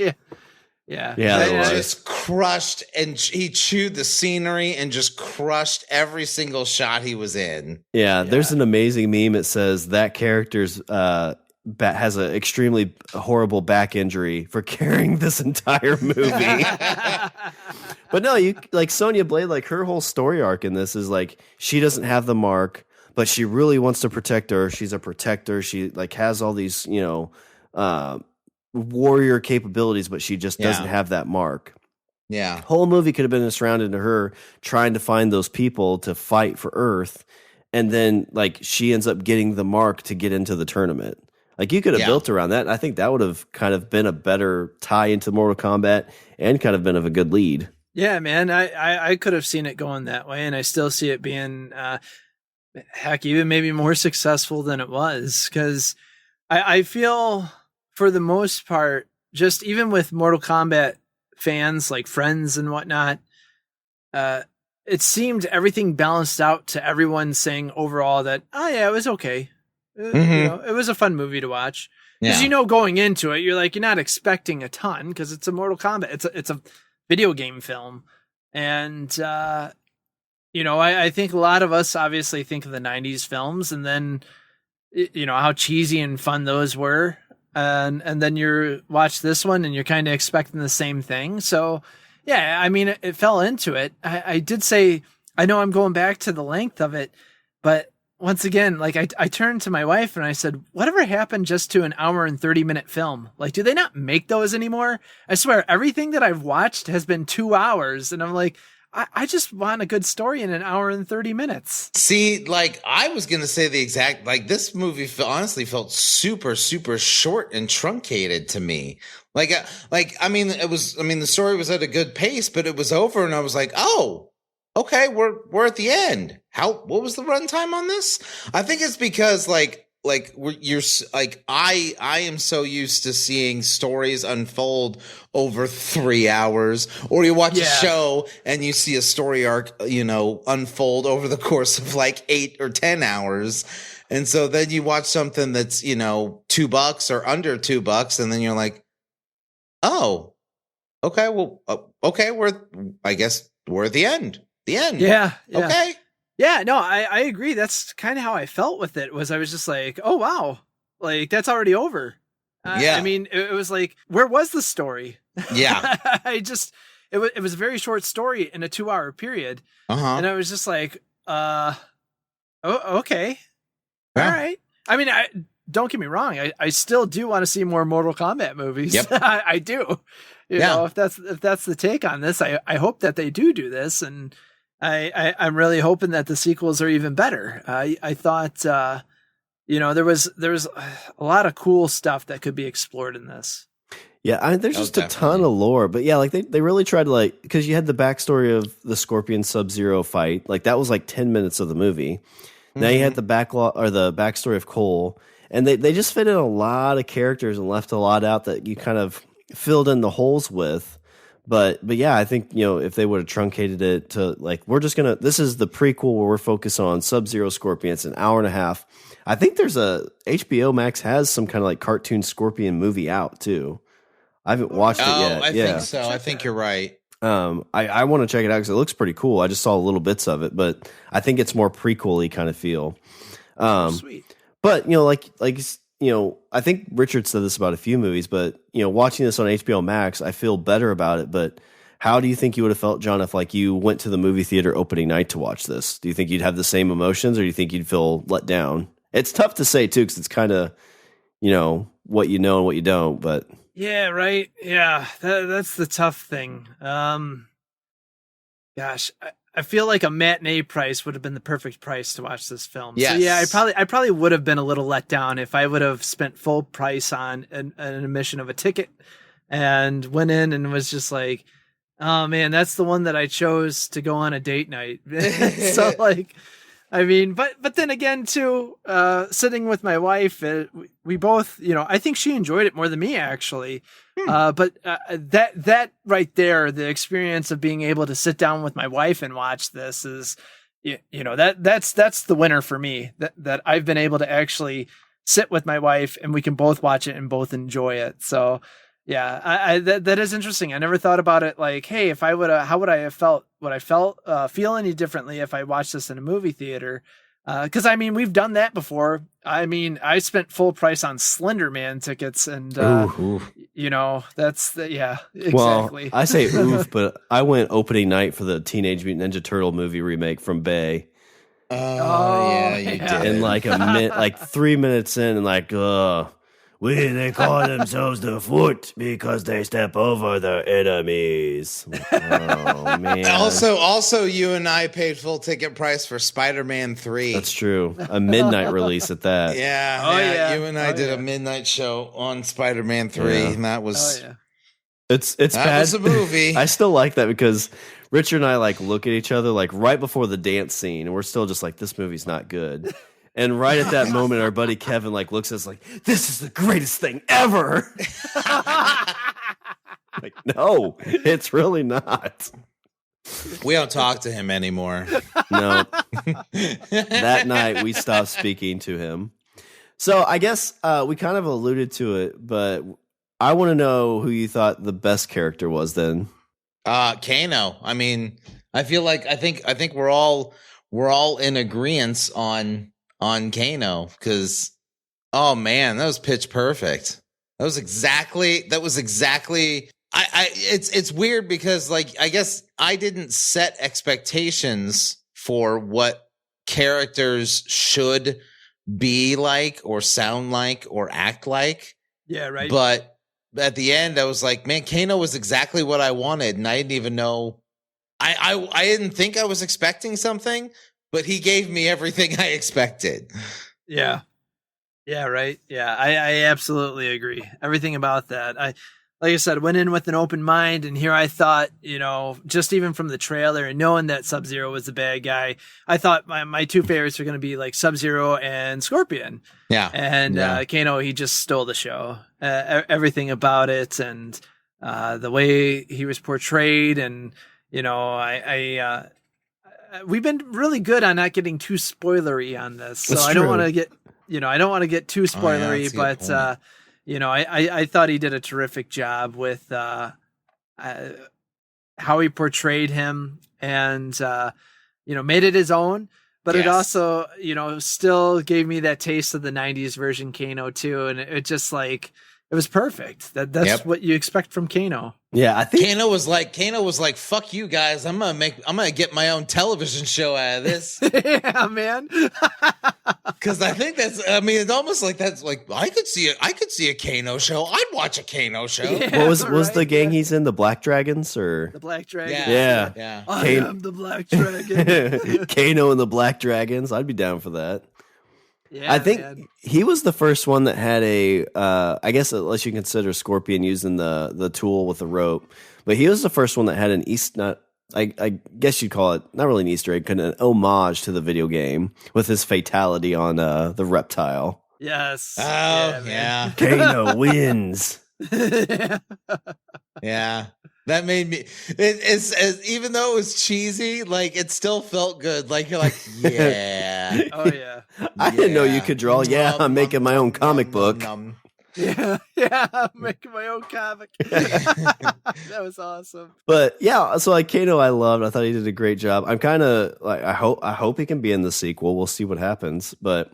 Yeah, there was. Just crushed, and he chewed the scenery and just crushed every single shot he was in. Yeah, there's an amazing meme. It says that character's has an extremely horrible back injury for carrying this entire movie. But no, you like Sonya Blade, like her whole story arc in this is like she doesn't have the mark, but she really wants to protect her. She's a protector. She like has all these, you know, warrior capabilities, but she just doesn't have that mark. Yeah. Whole movie could have been surrounded to her trying to find those people to fight for Earth. And then like she ends up getting the mark to get into the tournament. Like you could have built around that. I think that would have kind of been a better tie into Mortal Kombat and kind of been of a good lead. Yeah, man. I could have seen it going that way, and I still see it being heck, even maybe more successful than it was. Because I feel for the most part, just even with Mortal Kombat fans, like friends and whatnot, it seemed everything balanced out to everyone saying overall that, oh yeah, it was okay. You know, it was a fun movie to watch. Because you know, going into it, you're like, you're not expecting a ton because it's a Mortal Kombat. It's a video game film. And, you know, I think a lot of us obviously think of the 90s films and then, you know, how cheesy and fun those were. And then you watch this one and you're kind of expecting the same thing. So, yeah, I mean, it fell into it. I did say, I know I'm going back to the length of it, but once again, like I turned to my wife and I said, whatever happened just to an hour and 30-minute film? Like, do they not make those anymore? I swear, everything that I've watched has been 2 hours. And I'm like, I just want a good story in an hour and 30 minutes. See, like I was going to say the exact, like this movie honestly felt super, super short and truncated to me. I mean, the story was at a good pace, but it was over and I was like, oh, okay, we're at the end. What was the runtime on this? I think it's because I am so used to seeing stories unfold over 3 hours, or you watch a show and you see a story arc, you know, unfold over the course of like 8 or 10 hours. And so then you watch something that's, you know, $2 or under $2, and then you're like, oh, okay, well, okay, I guess we're at the end. The end. Yeah. Okay. Yeah, no, I agree. That's kind of how I felt with it. I was just like, oh wow, like that's already over. I mean, it was like, where was the story? Yeah. It was a very short story in a 2-hour period, and I was just like, okay, all right. I mean, don't get me wrong. I still do want to see more Mortal Kombat movies. Yep. I do. You know, if that's the take on this, I hope that they do this, and I'm really hoping that the sequels are even better. I thought there was a lot of cool stuff that could be explored in this. Yeah, there's just a ton of lore, but yeah, like they really tried to like, because you had the backstory of the Scorpion Sub-Zero fight, like that was like 10 minutes of the movie. Now you had the the backstory of Cole, and they just fit in a lot of characters and left a lot out that you kind of filled in the holes with. But yeah, I think, if they would have truncated it to like, this is the prequel where we're focused on Sub-Zero Scorpion. It's an hour and a half. I think there's HBO Max has some kind of like cartoon Scorpion movie out too. I haven't watched it yet. I think so. I think you're right. I want to check it out because it looks pretty cool. I just saw little bits of it, but I think it's more prequel-y kind of feel. Sweet. But I think Richard said this about a few movies, but watching this on HBO Max, I feel better about it. But how do you think you would have felt, John, if like you went to the movie theater opening night to watch this? Do you think you'd have the same emotions, or do you think you'd feel let down? It's tough to say too, because it's kind of what you know and what you don't, but. Yeah, right. Yeah, that's the tough thing. Gosh, I feel like a matinee price would have been the perfect price to watch this film. Yes. So yeah, I probably would have been a little let down if I would have spent full price on an admission of a ticket and went in and was just like, oh man, that's the one that I chose to go on a date night. So like, I mean, but then again, too, sitting with my wife, we both, I think she enjoyed it more than me, actually. But that right there, the experience of being able to sit down with my wife and watch this is, that's the winner for me. That I've been able to actually sit with my wife and we can both watch it and both enjoy it. So. Yeah, that is interesting. I never thought about it like, hey, if I would have, how would I have felt? Would I feel any differently if I watched this in a movie theater? Because I mean, we've done that before. I mean, I spent full price on Slender Man tickets, and that's yeah, exactly. Well, I say oof, but I went opening night for the Teenage Mutant Ninja Turtle movie remake from Bay. Oh yeah, you did. And like like 3 minutes in, and like, they call themselves the Foot because they step over their enemies. Oh man! Also, you and I paid full ticket price for Spider-Man 3. That's true. A midnight release at that. Yeah. You and I did a midnight show on Spider-Man 3, and that was. Oh yeah. It's that bad. Was a movie. I still like that because Richard and I like look at each other like right before the dance scene, and we're still just like, this movie's not good. And right at that moment, our buddy Kevin like looks at us like, this is the greatest thing ever. Like, no, it's really not. We don't talk to him anymore. No. That night, we stopped speaking to him. So I guess we kind of alluded to it, but I want to know who you thought the best character was then. Kano. I mean, I feel like I think we're all in agreement on Kano, because oh man, that was pitch perfect. That was exactly it's weird because like I guess I didn't set expectations for what characters should be like or sound like or act like. Yeah, right. But at the end I was like, man, Kano was exactly what I wanted, and I didn't even know I didn't think I was expecting something. But he gave me everything I expected. Yeah. Yeah, right. Yeah, I absolutely agree. Everything about that. Like I said, went in with an open mind, and here I thought, just even from the trailer and knowing that Sub-Zero was the bad guy, I thought my two favorites were going to be like Sub-Zero and Scorpion. Yeah. And Kano, he just stole the show. Everything about it, and the way he was portrayed, and we've been really good on not getting too spoilery on this, so I don't want to get, I don't want to get too spoilery, but I thought he did a terrific job with how he portrayed him, and made it his own. But It also, still gave me that taste of the '90s version Kano too, and it just like. It was perfect. That's what you expect from Kano. Yeah, I think Kano was like, fuck you guys. I'm gonna get my own television show out of this. Yeah, man. Because I think it's almost like that's like I could see a Kano show. I'd watch a Kano show. Yeah, what was the gang he's in? The Black Dragons or the Black Dragons? Yeah. I am the Black Dragon. Kano and the Black Dragons. I'd be down for that. Yeah, I think man. he was the first one that had a, I guess unless you consider Scorpion using the tool with the rope, but he was the first one that had I guess you'd call it not really an Easter egg, an homage to the video game with his fatality on the reptile. Yes. Oh, yeah. Kano wins. Yeah. That made me. It's even though it was cheesy, like it still felt good. Like you're like, yeah. Oh yeah. I didn't know you could draw. Yeah, I'm making my own comic book. Yeah, I'm making my own comic. That was awesome. But yeah, so like Kano, I loved. I thought he did a great job. I'm kind of like, I hope he can be in the sequel. We'll see what happens. But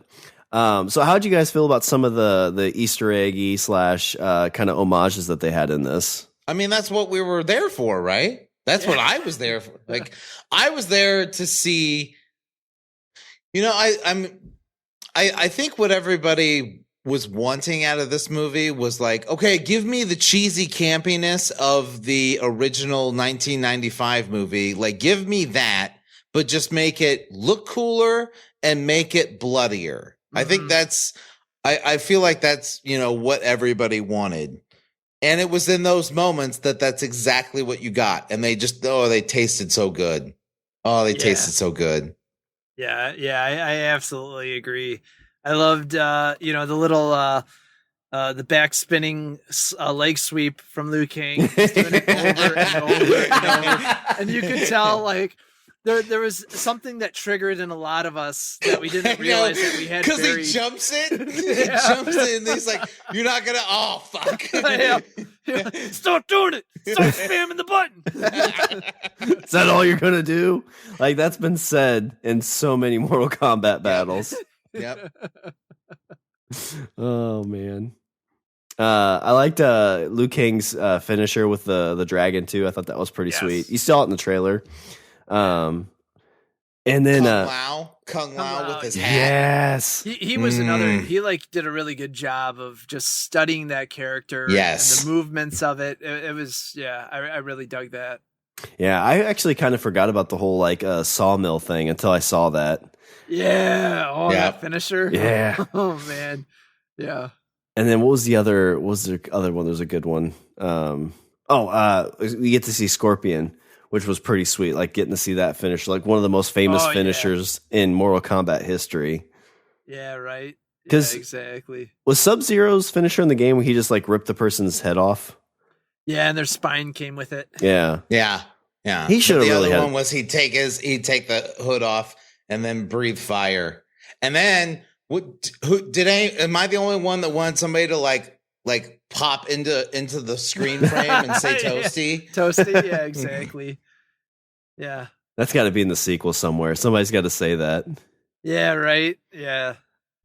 so how'd you guys feel about some of the Easter eggy / kind of homages that they had in this? I mean, that's what we were there for, right? That's what I was there for. Like, I was there to see. You know, I think what everybody was wanting out of this movie was like, okay, give me the cheesy campiness of the original 1995 movie. Like, give me that, but just make it look cooler and make it bloodier. Mm-hmm. I think I feel like that's, what everybody wanted. And it was in those moments that's exactly what you got. And they just, they tasted so good. Oh, they tasted so good. Yeah. I absolutely agree. I loved, the little, the back spinning leg sweep from Liu Kang, just doing it over and over and over. And you could tell, like, there was something that triggered in a lot of us that we didn't realize that we had. Because he jumps in, and he's like, "You're not gonna." Oh fuck! Stop doing it! Stop spamming the button. Is that all you're gonna do? Like that's been said in so many Mortal Kombat battles. Yep. Oh man. I liked Liu Kang's finisher with the dragon too. I thought that was pretty sweet. You saw it in the trailer. And then Kung Lao with his hat. Yes, he was another. He did a really good job of just studying that character. Yes, and the movements of it. It was I really dug that. Yeah, I actually kind of forgot about the whole sawmill thing until I saw that. Yeah. Oh, that finisher. Yeah. Oh man. Yeah. And then what was the other? Was there other one? There's a good one. We get to see Scorpion, which was pretty sweet. Like getting to see that finish, like one of the most famous finishers in Mortal Kombat history. Yeah, right. Because exactly. Was Sub-Zero's finisher in the game where he just ripped the person's head off? Yeah, and their spine came with it. Yeah. He should have really. The other one was he'd take the hood off and then breathe fire. And then am I the only one that wanted somebody to like pop into the screen frame and say toasty? Yeah. Toasty, yeah, exactly. Yeah. That's got to be in the sequel somewhere. Somebody's got to say that. Yeah, right. Yeah.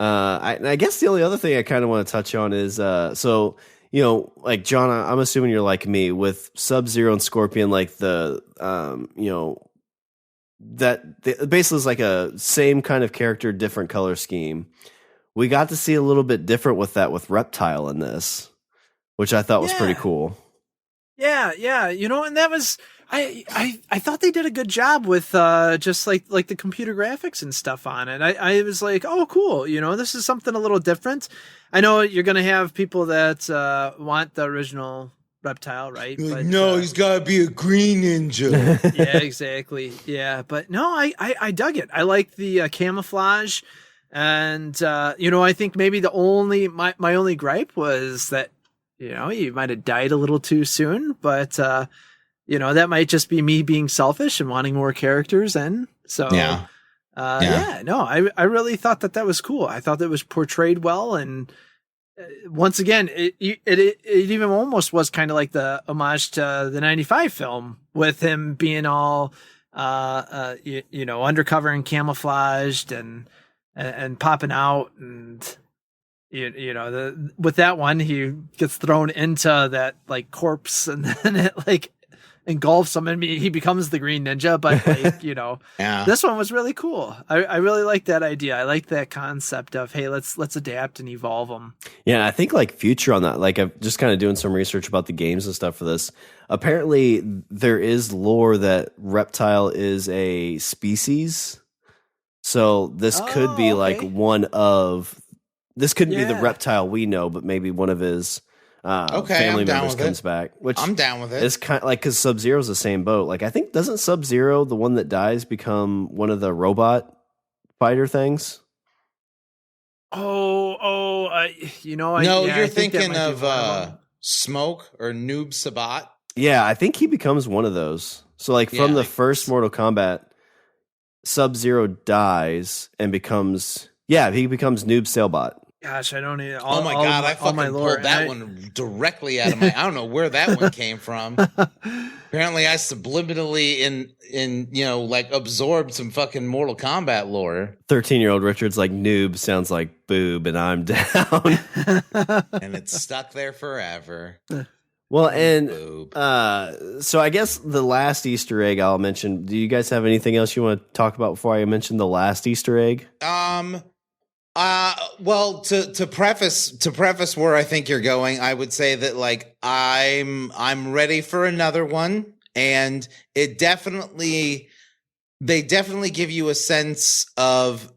I guess the only other thing I kind of want to touch on is like John, I'm assuming you're like me with Sub-Zero and Scorpion, like basically is like a same kind of character, different color scheme. We got to see a little bit different with that with Reptile in this, which I thought was pretty cool. Yeah. And that was I thought they did a good job with just like the computer graphics and stuff on it. I was like, oh, cool. This is something a little different. I know you're going to have people that want the original Reptile, right? But no, he's got to be a green ninja. Yeah, exactly. Yeah, but no, I dug it. I like the camouflage. And, I think maybe my only gripe was that, you might have died a little too soon, but, that might just be me being selfish and wanting more characters. And so, I really thought that was cool. I thought that was portrayed well. And once again, it even almost was kind of like the homage to the 95 film with him being all, undercover and camouflaged and popping out, and with that one he gets thrown into that corpse, and then it engulfs him and he becomes the Green Ninja. But this one was really cool. I really like that idea. I like that concept of, hey, let's adapt and evolve them. Yeah, I think future on that. I'm just kind of doing some research about the games and stuff for this. Apparently, there is lore that Reptile is a species. So this could be like one of. This couldn't be the Yeah. reptile we know, but maybe one of his Okay, family I'm down members with comes it. back. Which I'm down with it. it's kind of like because Sub-Zero's the same boat. Like I think doesn't Sub-Zero, the one that dies, become one of the robot fighter things? You know, No, I you're think that thinking might be of one them. Smoke or Noob Sabat. Yeah, I think he becomes one of those. So like from Yeah, the like- first Mortal Kombat, Sub-Zero dies and becomes he becomes Noob Sailbot. Gosh, I don't even. Oh my god, I fucking pulled that one directly out of my. I don't know where that one came from. Apparently, I subliminally in like absorbed some fucking Mortal Kombat lore, 13-year-old Richard's like noob sounds like boob, and I'm down. and it's stuck there forever. Well, and Boob. so I guess the last Easter egg I'll mention. Do you guys have anything else you want to talk about before I mention the last Easter egg? Well, to preface where I think you're going, I would say that like I'm ready for another one, and they definitely give you a sense of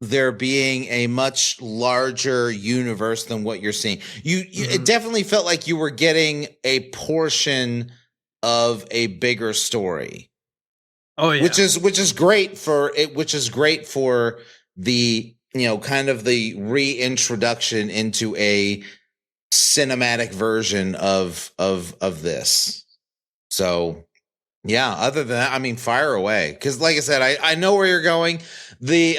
there being a much larger universe than what you're seeing. It definitely felt like you were getting a portion of a bigger story. Oh yeah, Which is great for it, which is great for the kind of the reintroduction into a cinematic version of this. So yeah, other than that, I mean, fire away. Cause like I said, I know where you're going. The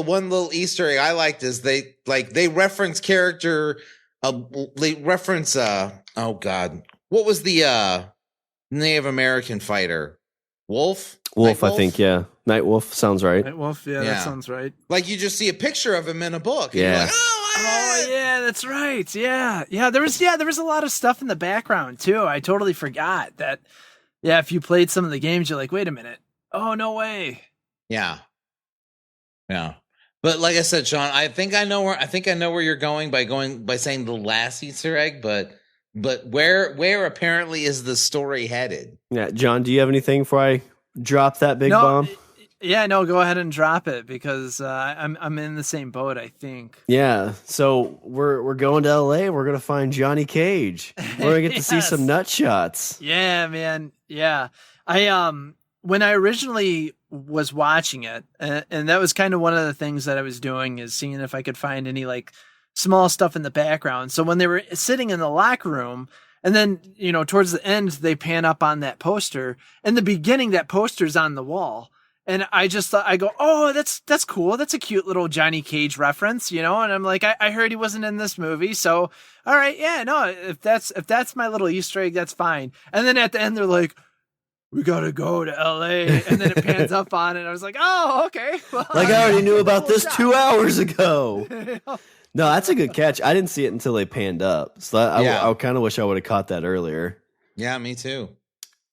one little Easter egg I liked is they reference character, they reference, oh God, what was the Native American fighter? Wolf, I think, yeah. Night Wolf sounds right. Night Wolf, yeah, that sounds right. Like you just see a picture of him in a book. And Yeah. you're like, oh yeah, that's right. Yeah. There was a lot of stuff in the background too. I totally forgot that. Yeah, if you played some of the games, you're like, wait a minute. Oh, no way. Yeah. But like I said, Sean, I think I know where you're going by saying the last Easter egg, but where apparently is the story headed? Yeah, John, do you have anything before I drop that big bomb? Yeah, no, go ahead and drop it because I'm in the same boat, I think. Yeah, so we're going to LA. We're gonna find Johnny Cage. We're gonna get to see some nut shots. Yeah, man. Yeah, I when I originally was watching it, and that was kind of one of the things that I was doing is seeing if I could find any like small stuff in the background. So when they were sitting in the locker room. And then, towards the end, they pan up on that poster. In the beginning, that poster's on the wall. And I just thought, I go, oh, that's cool. That's a cute little Johnny Cage reference, And I'm like, I heard he wasn't in this movie. So, all right. Yeah, no, if that's my little Easter egg, that's fine. And then at the end, they're like, we got to go to LA. And then it pans up on it. I was like, oh, okay. Well, Like I already knew about this 2 hours ago. No, that's a good catch. I didn't see it until they panned up. So I kind of wish I would have caught that earlier. Yeah, me too.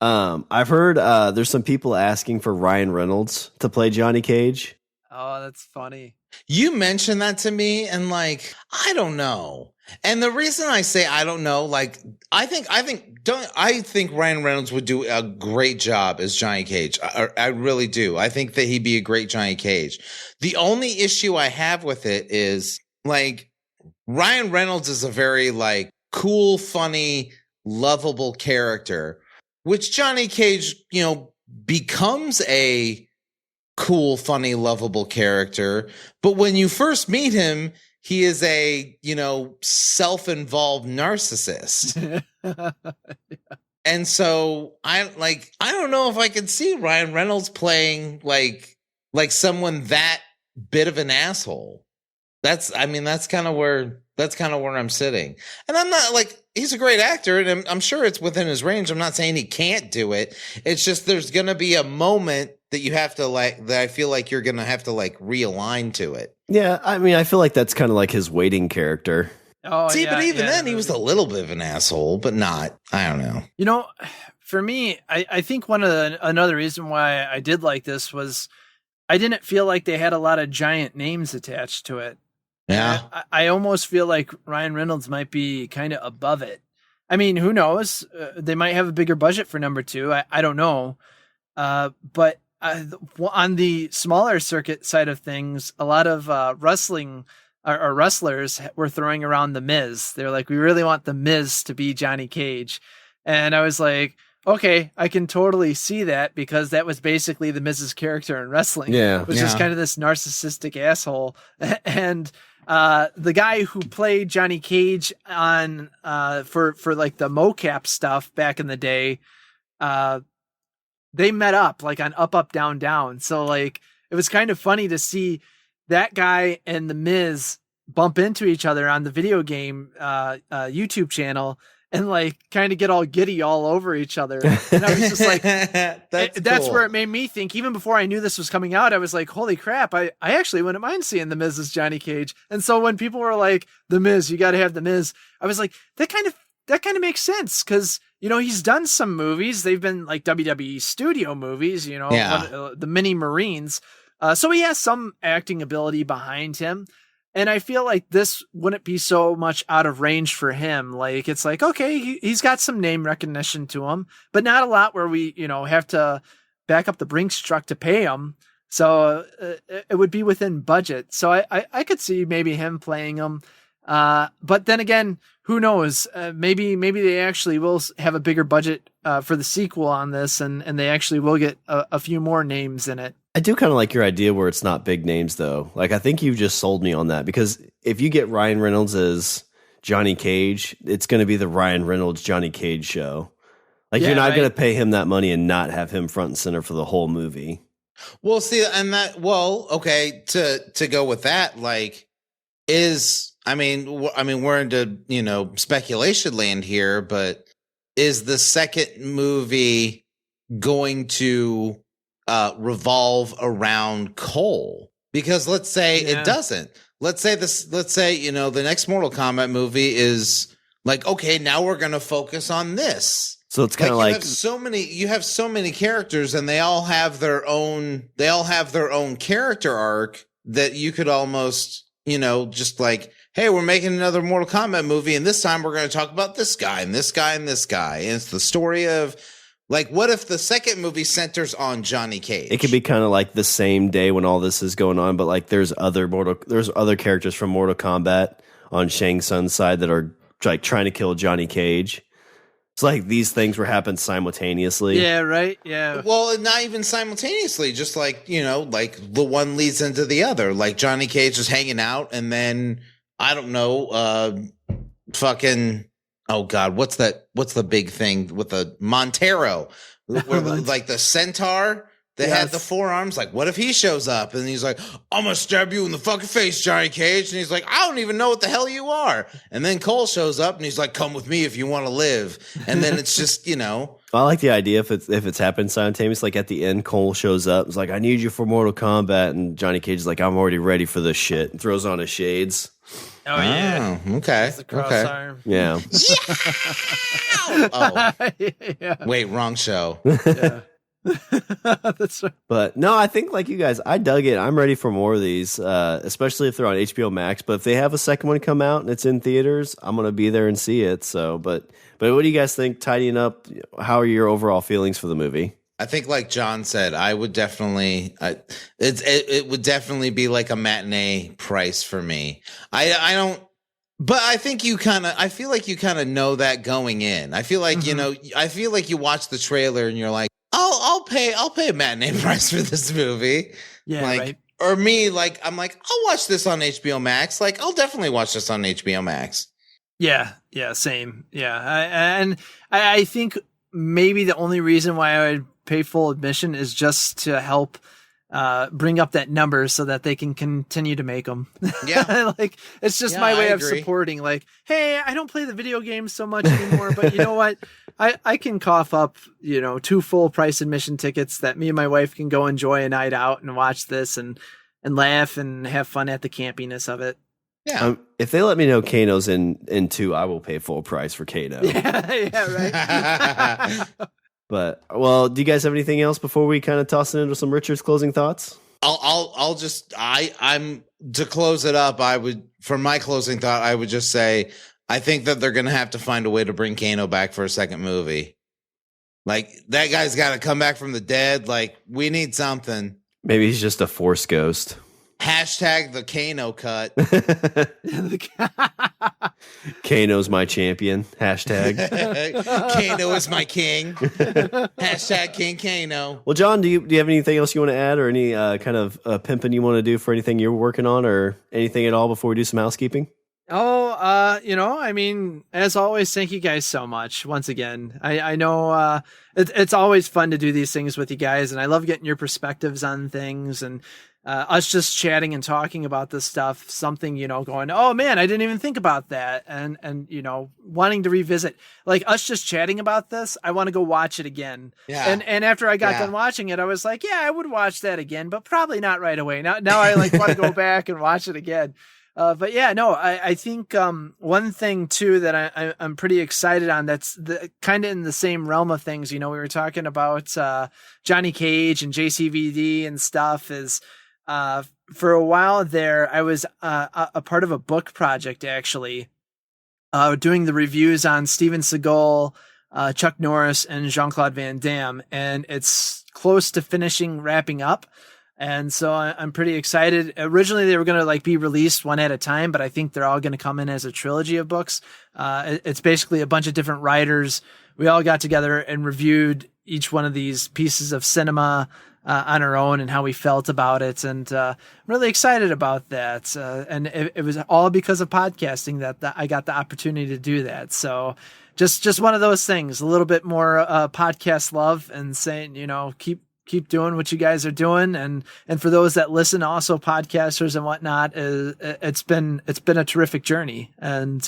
I've heard there's some people asking for Ryan Reynolds to play Johnny Cage. Oh, that's funny. You mentioned that to me, and like, I don't know. And the reason I say I don't know, like, I think Ryan Reynolds would do a great job as Johnny Cage. I really do. I think that he'd be a great Johnny Cage. The only issue I have with it is like Ryan Reynolds is a very like cool, funny, lovable character, which Johnny Cage, becomes a cool, funny, lovable character. But when you first meet him, he is a, self-involved narcissist. And so I don't know if I can see Ryan Reynolds playing like someone that bit of an asshole. That's kind of where I'm sitting. And I'm not like, he's a great actor and I'm sure it's within his range. I'm not saying he can't do it. It's just, there's going to be a moment that you have to that I feel like you're going to have to realign to it. Yeah. I mean, I feel like that's kind of like his waiting character. Oh, see, but even then he was a little bit of an asshole, but not, I don't know. For me, I think another reason why I did like this was I didn't feel like they had a lot of giant names attached to it. Yeah. I almost feel like Ryan Reynolds might be kind of above it. I mean, who knows? They might have a bigger budget for number 2. I don't know. But on the smaller circuit side of things, a lot of wrestling or wrestlers were throwing around The Miz. They're like, we really want The Miz to be Johnny Cage. And I was like, okay, I can totally see that, because that was basically The Miz's character in wrestling. Yeah. Which is kind of this narcissistic asshole. And the guy who played Johnny Cage on for like the mocap stuff back in the day, they met up like on Up Up Down Down. So like it was kind of funny to see that guy and The Miz bump into each other on the video game YouTube channel and like kind of get all giddy all over each other. And I was just like, that's where it made me think, even before I knew this was coming out, I was like, holy crap, I actually wouldn't mind seeing The Miz as Johnny Cage. And so when people were like, The Miz, you got to have The Miz, I was like, that kind of makes sense, because you know, he's done some movies. They've been like WWE studio movies, you know, the Mini Marines. So he has some acting ability behind him. And I feel like this wouldn't be so much out of range for him. Like, it's like, okay, he's got some name recognition to him, but not a lot where we, you know, have to back up the Brinks truck to pay him. So it would be within budget. So I could see maybe him playing him. But then again, who knows? Maybe they actually will have a bigger budget for the sequel on this, and they actually will get a few more names in it. I do kind of like your idea where it's not big names, though. Like, I think you've just sold me on that, because if you get Ryan Reynolds as Johnny Cage, it's going to be the Ryan Reynolds Johnny Cage show. Like, you're not going to pay him that money and not have him front and center for the whole movie. Well, see, and that, well, okay, to go with that, like, I mean, we're into, you know, speculation land here, but is the second movie going to revolve around Cole? Because let's say it doesn't. Let's say, you know, the next Mortal Kombat movie is like, okay, now we're going to focus on this. So it's kind of like you have so many characters, and they all have their own character arc that you could almost, you know, just like, hey, we're making another Mortal Kombat movie, and this time we're going to talk about this guy and this guy and this guy. And it's the story of, like, what if the second movie centers on Johnny Cage? It could be kind of like the same day when all this is going on, but like there's other characters from Mortal Kombat on Shang Tsung's side that are like trying to kill Johnny Cage. It's like these things were happening simultaneously. Yeah, right. Yeah. Well, not even simultaneously, just like, you know, like the one leads into the other. Like Johnny Cage is hanging out, and then I don't know, fucking, oh God, what's the big thing with the Montero, where like the centaur that had the forearms? Like, what if he shows up and he's like, I'm gonna stab you in the fucking face, Johnny Cage, and he's like, I don't even know what the hell you are. And then Cole shows up and he's like, come with me if you want to live. And then it's just, you know. I like the idea if it's happened simultaneously. Like at the end, Cole shows up. It's like, I need you for Mortal Kombat, and Johnny Cage is like, I'm already ready for this shit, and throws on his shades. Oh yeah. Okay. The cross arm. Yeah. Yeah. Wait, wrong show. Yeah. That's right. But no, I think like you guys, I dug it. I'm ready for more of these, especially if they're on HBO Max. But if they have a second one come out and it's in theaters, I'm gonna be there and see it. So, but what do you guys think? Tidying up, how are your overall feelings for the movie? I think, like John said, I would definitely, it would definitely be like a matinee price for me. I don't, but I think I feel like you kind of know that going in. I feel like, you know, I feel like you watch the trailer and you're like, I'll pay a matinee price for this movie. Yeah. Like, right. Or me, like, I'm like, I'll watch this on HBO Max. Like, I'll definitely watch this on HBO Max. Yeah. Yeah. Same. Yeah. I think maybe the only reason why I would pay full admission is just to help bring up that number so that they can continue to make them. Yeah. Like, it's just my way of supporting, like, hey, I don't play the video games so much anymore, but you know what? I can cough up, you know, 2 full price admission tickets that me and my wife can go enjoy a night out and watch this and laugh and have fun at the campiness of it. Yeah. If they let me know Kano's in 2, I will pay full price for Kano. Yeah, right. But well, do you guys have anything else before we kind of toss it into some Richard's closing thoughts? I'm to close it up. For my closing thought, I would just say, I think that they're going to have to find a way to bring Kano back for a second movie. Like, that guy's got to come back from the dead. Like, we need something. Maybe he's just a Force ghost. Hashtag the Kano cut. Kano's my champion. Hashtag. Kano is my king. Hashtag King Kano. Well, John, do you have anything else you want to add, or any kind of pimping you want to do for anything you're working on, or anything at all before we do some housekeeping? I mean, as always, thank you guys so much once again. I know it's always fun to do these things with you guys, and I love getting your perspectives on things, and us just chatting and talking about this stuff, something, going, oh man, I didn't even think about that. And, wanting to revisit, like us just chatting about this. I want to go watch it again. Yeah. And after I got done watching it, I was like, yeah, I would watch that again, but probably not right away. Now I want to go back and watch it again. But yeah, no, I think, one thing too, that I'm pretty excited on, that's kind of in the same realm of things. We were talking about, Johnny Cage and JCVD and stuff, is, for a while there, I was a part of a book project, actually, doing the reviews on Steven Seagal, Chuck Norris, and Jean-Claude Van Damme, and it's close to wrapping up. And so I'm pretty excited. Originally, they were going to be released one at a time, but I think they're all going to come in as a trilogy of books. It's basically a bunch of different writers. We all got together and reviewed each one of these pieces of cinema on our own, and how we felt about it. And I'm really excited about that. And it was all because of podcasting that I got the opportunity to do that. So just one of those things, a little bit more podcast love, and saying, keep doing what you guys are doing. And for those that listen, also podcasters and whatnot, it's been a terrific journey. And,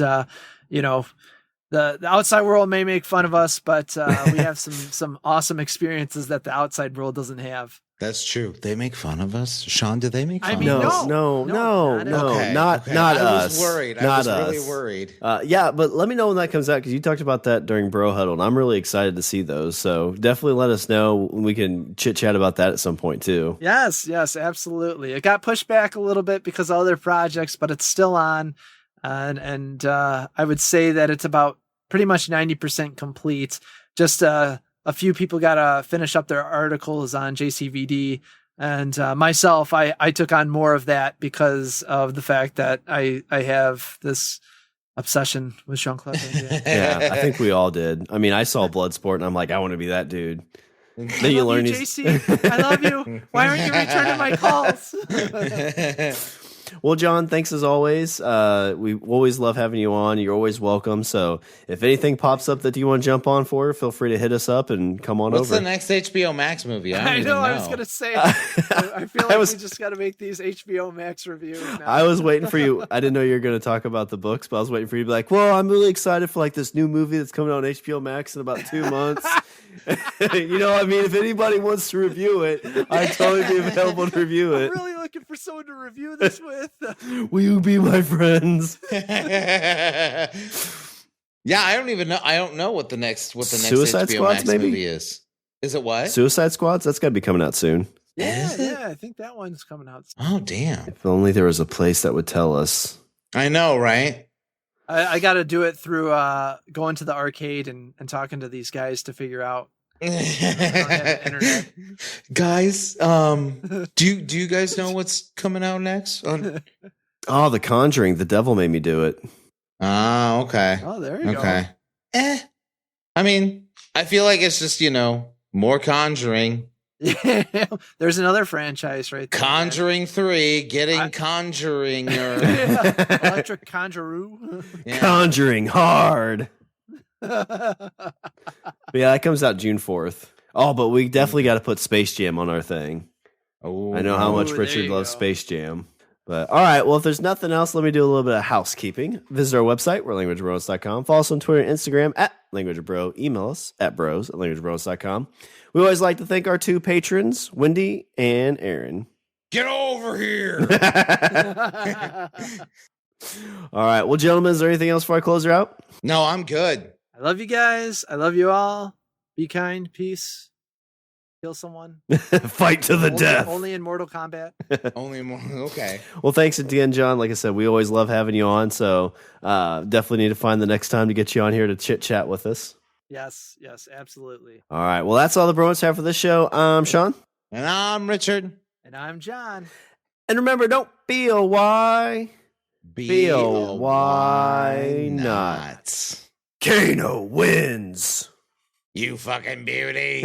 the outside world may make fun of us, but we have some awesome experiences that the outside world doesn't have. That's true. They make fun of us. Shawn, do they make fun of us? No, not us. I was worried. I was really worried. Yeah, but let me know when that comes out, because you talked about that during Bro Huddle, and I'm really excited to see those. So definitely let us know when we can chit-chat about that at some point, too. Yes, absolutely. It got pushed back a little bit because of other projects, but it's still on. And I would say that it's about pretty much 90% complete. Just a few people got to finish up their articles on JCVD. And myself, I took on more of that because of the fact that I have this obsession with Jean-Claude Van Damme. Yeah, I think we all did. I mean, I saw Bloodsport, and I'm like, I want to be that dude. Then you learn JC, I love you. Why aren't you returning my calls? Well, John, thanks as always. We always love having you on. You're always welcome. So if anything pops up that you want to jump on for, feel free to hit us up and come on over. What's the next HBO Max movie? I know. I was going to say, I feel like we just got to make these HBO Max reviews now. I was waiting for you. I didn't know you were going to talk about the books, but I was waiting for you to be like, well, I'm really excited for this new movie that's coming out on HBO Max in about 2 months. If anybody wants to review it, I'd totally be available to review it. I'm really looking for someone to review this with. Will you be my friends? Yeah, I don't even know. I don't know what the next Suicide HBO Squads, Max maybe? movie is. Is it what? Suicide Squads? That's got to be coming out soon. Yeah, I think that one's coming out soon. Oh, damn. If only there was a place that would tell us. I know, right? I got to do it through going to the arcade and talking to these guys to figure out. Internet. Guys, do you guys know what's coming out next? Oh, The Conjuring. The devil made me do it. Ah, okay. Oh, there you go. Okay. I mean, I feel like it's just, more Conjuring. Yeah, there's another franchise right there. Conjuring 3, getting Conjuring. Electric Conjuroo. Yeah. Conjuring hard. But yeah, that comes out June 4th. Oh, but we definitely got to put Space Jam on our thing. Oh, I know how much Richard loves Space Jam. But all right, well, if there's nothing else, let me do a little bit of housekeeping. Visit our website, we're languageofbros.com. Follow us on Twitter and Instagram at languageofbro. Email us at bros@languageofbros.com. We always like to thank our 2 patrons, Wendy and Aaron. Get over here. All right, well, gentlemen, is there anything else before I close her out? No, I'm good. I love you guys. I love you all. Be kind. Peace. Kill someone. Fight to the death. Only in Mortal Kombat. Okay. Well, thanks again, John. Like I said, we always love having you on. So definitely need to find the next time to get you on here to chit chat with us. Yes, absolutely. All right. Well, that's all the Bromance have for this show. Sean? And I'm Richard. And I'm John. And remember, don't be a why. Be a why not. Kano wins. You fucking beauty.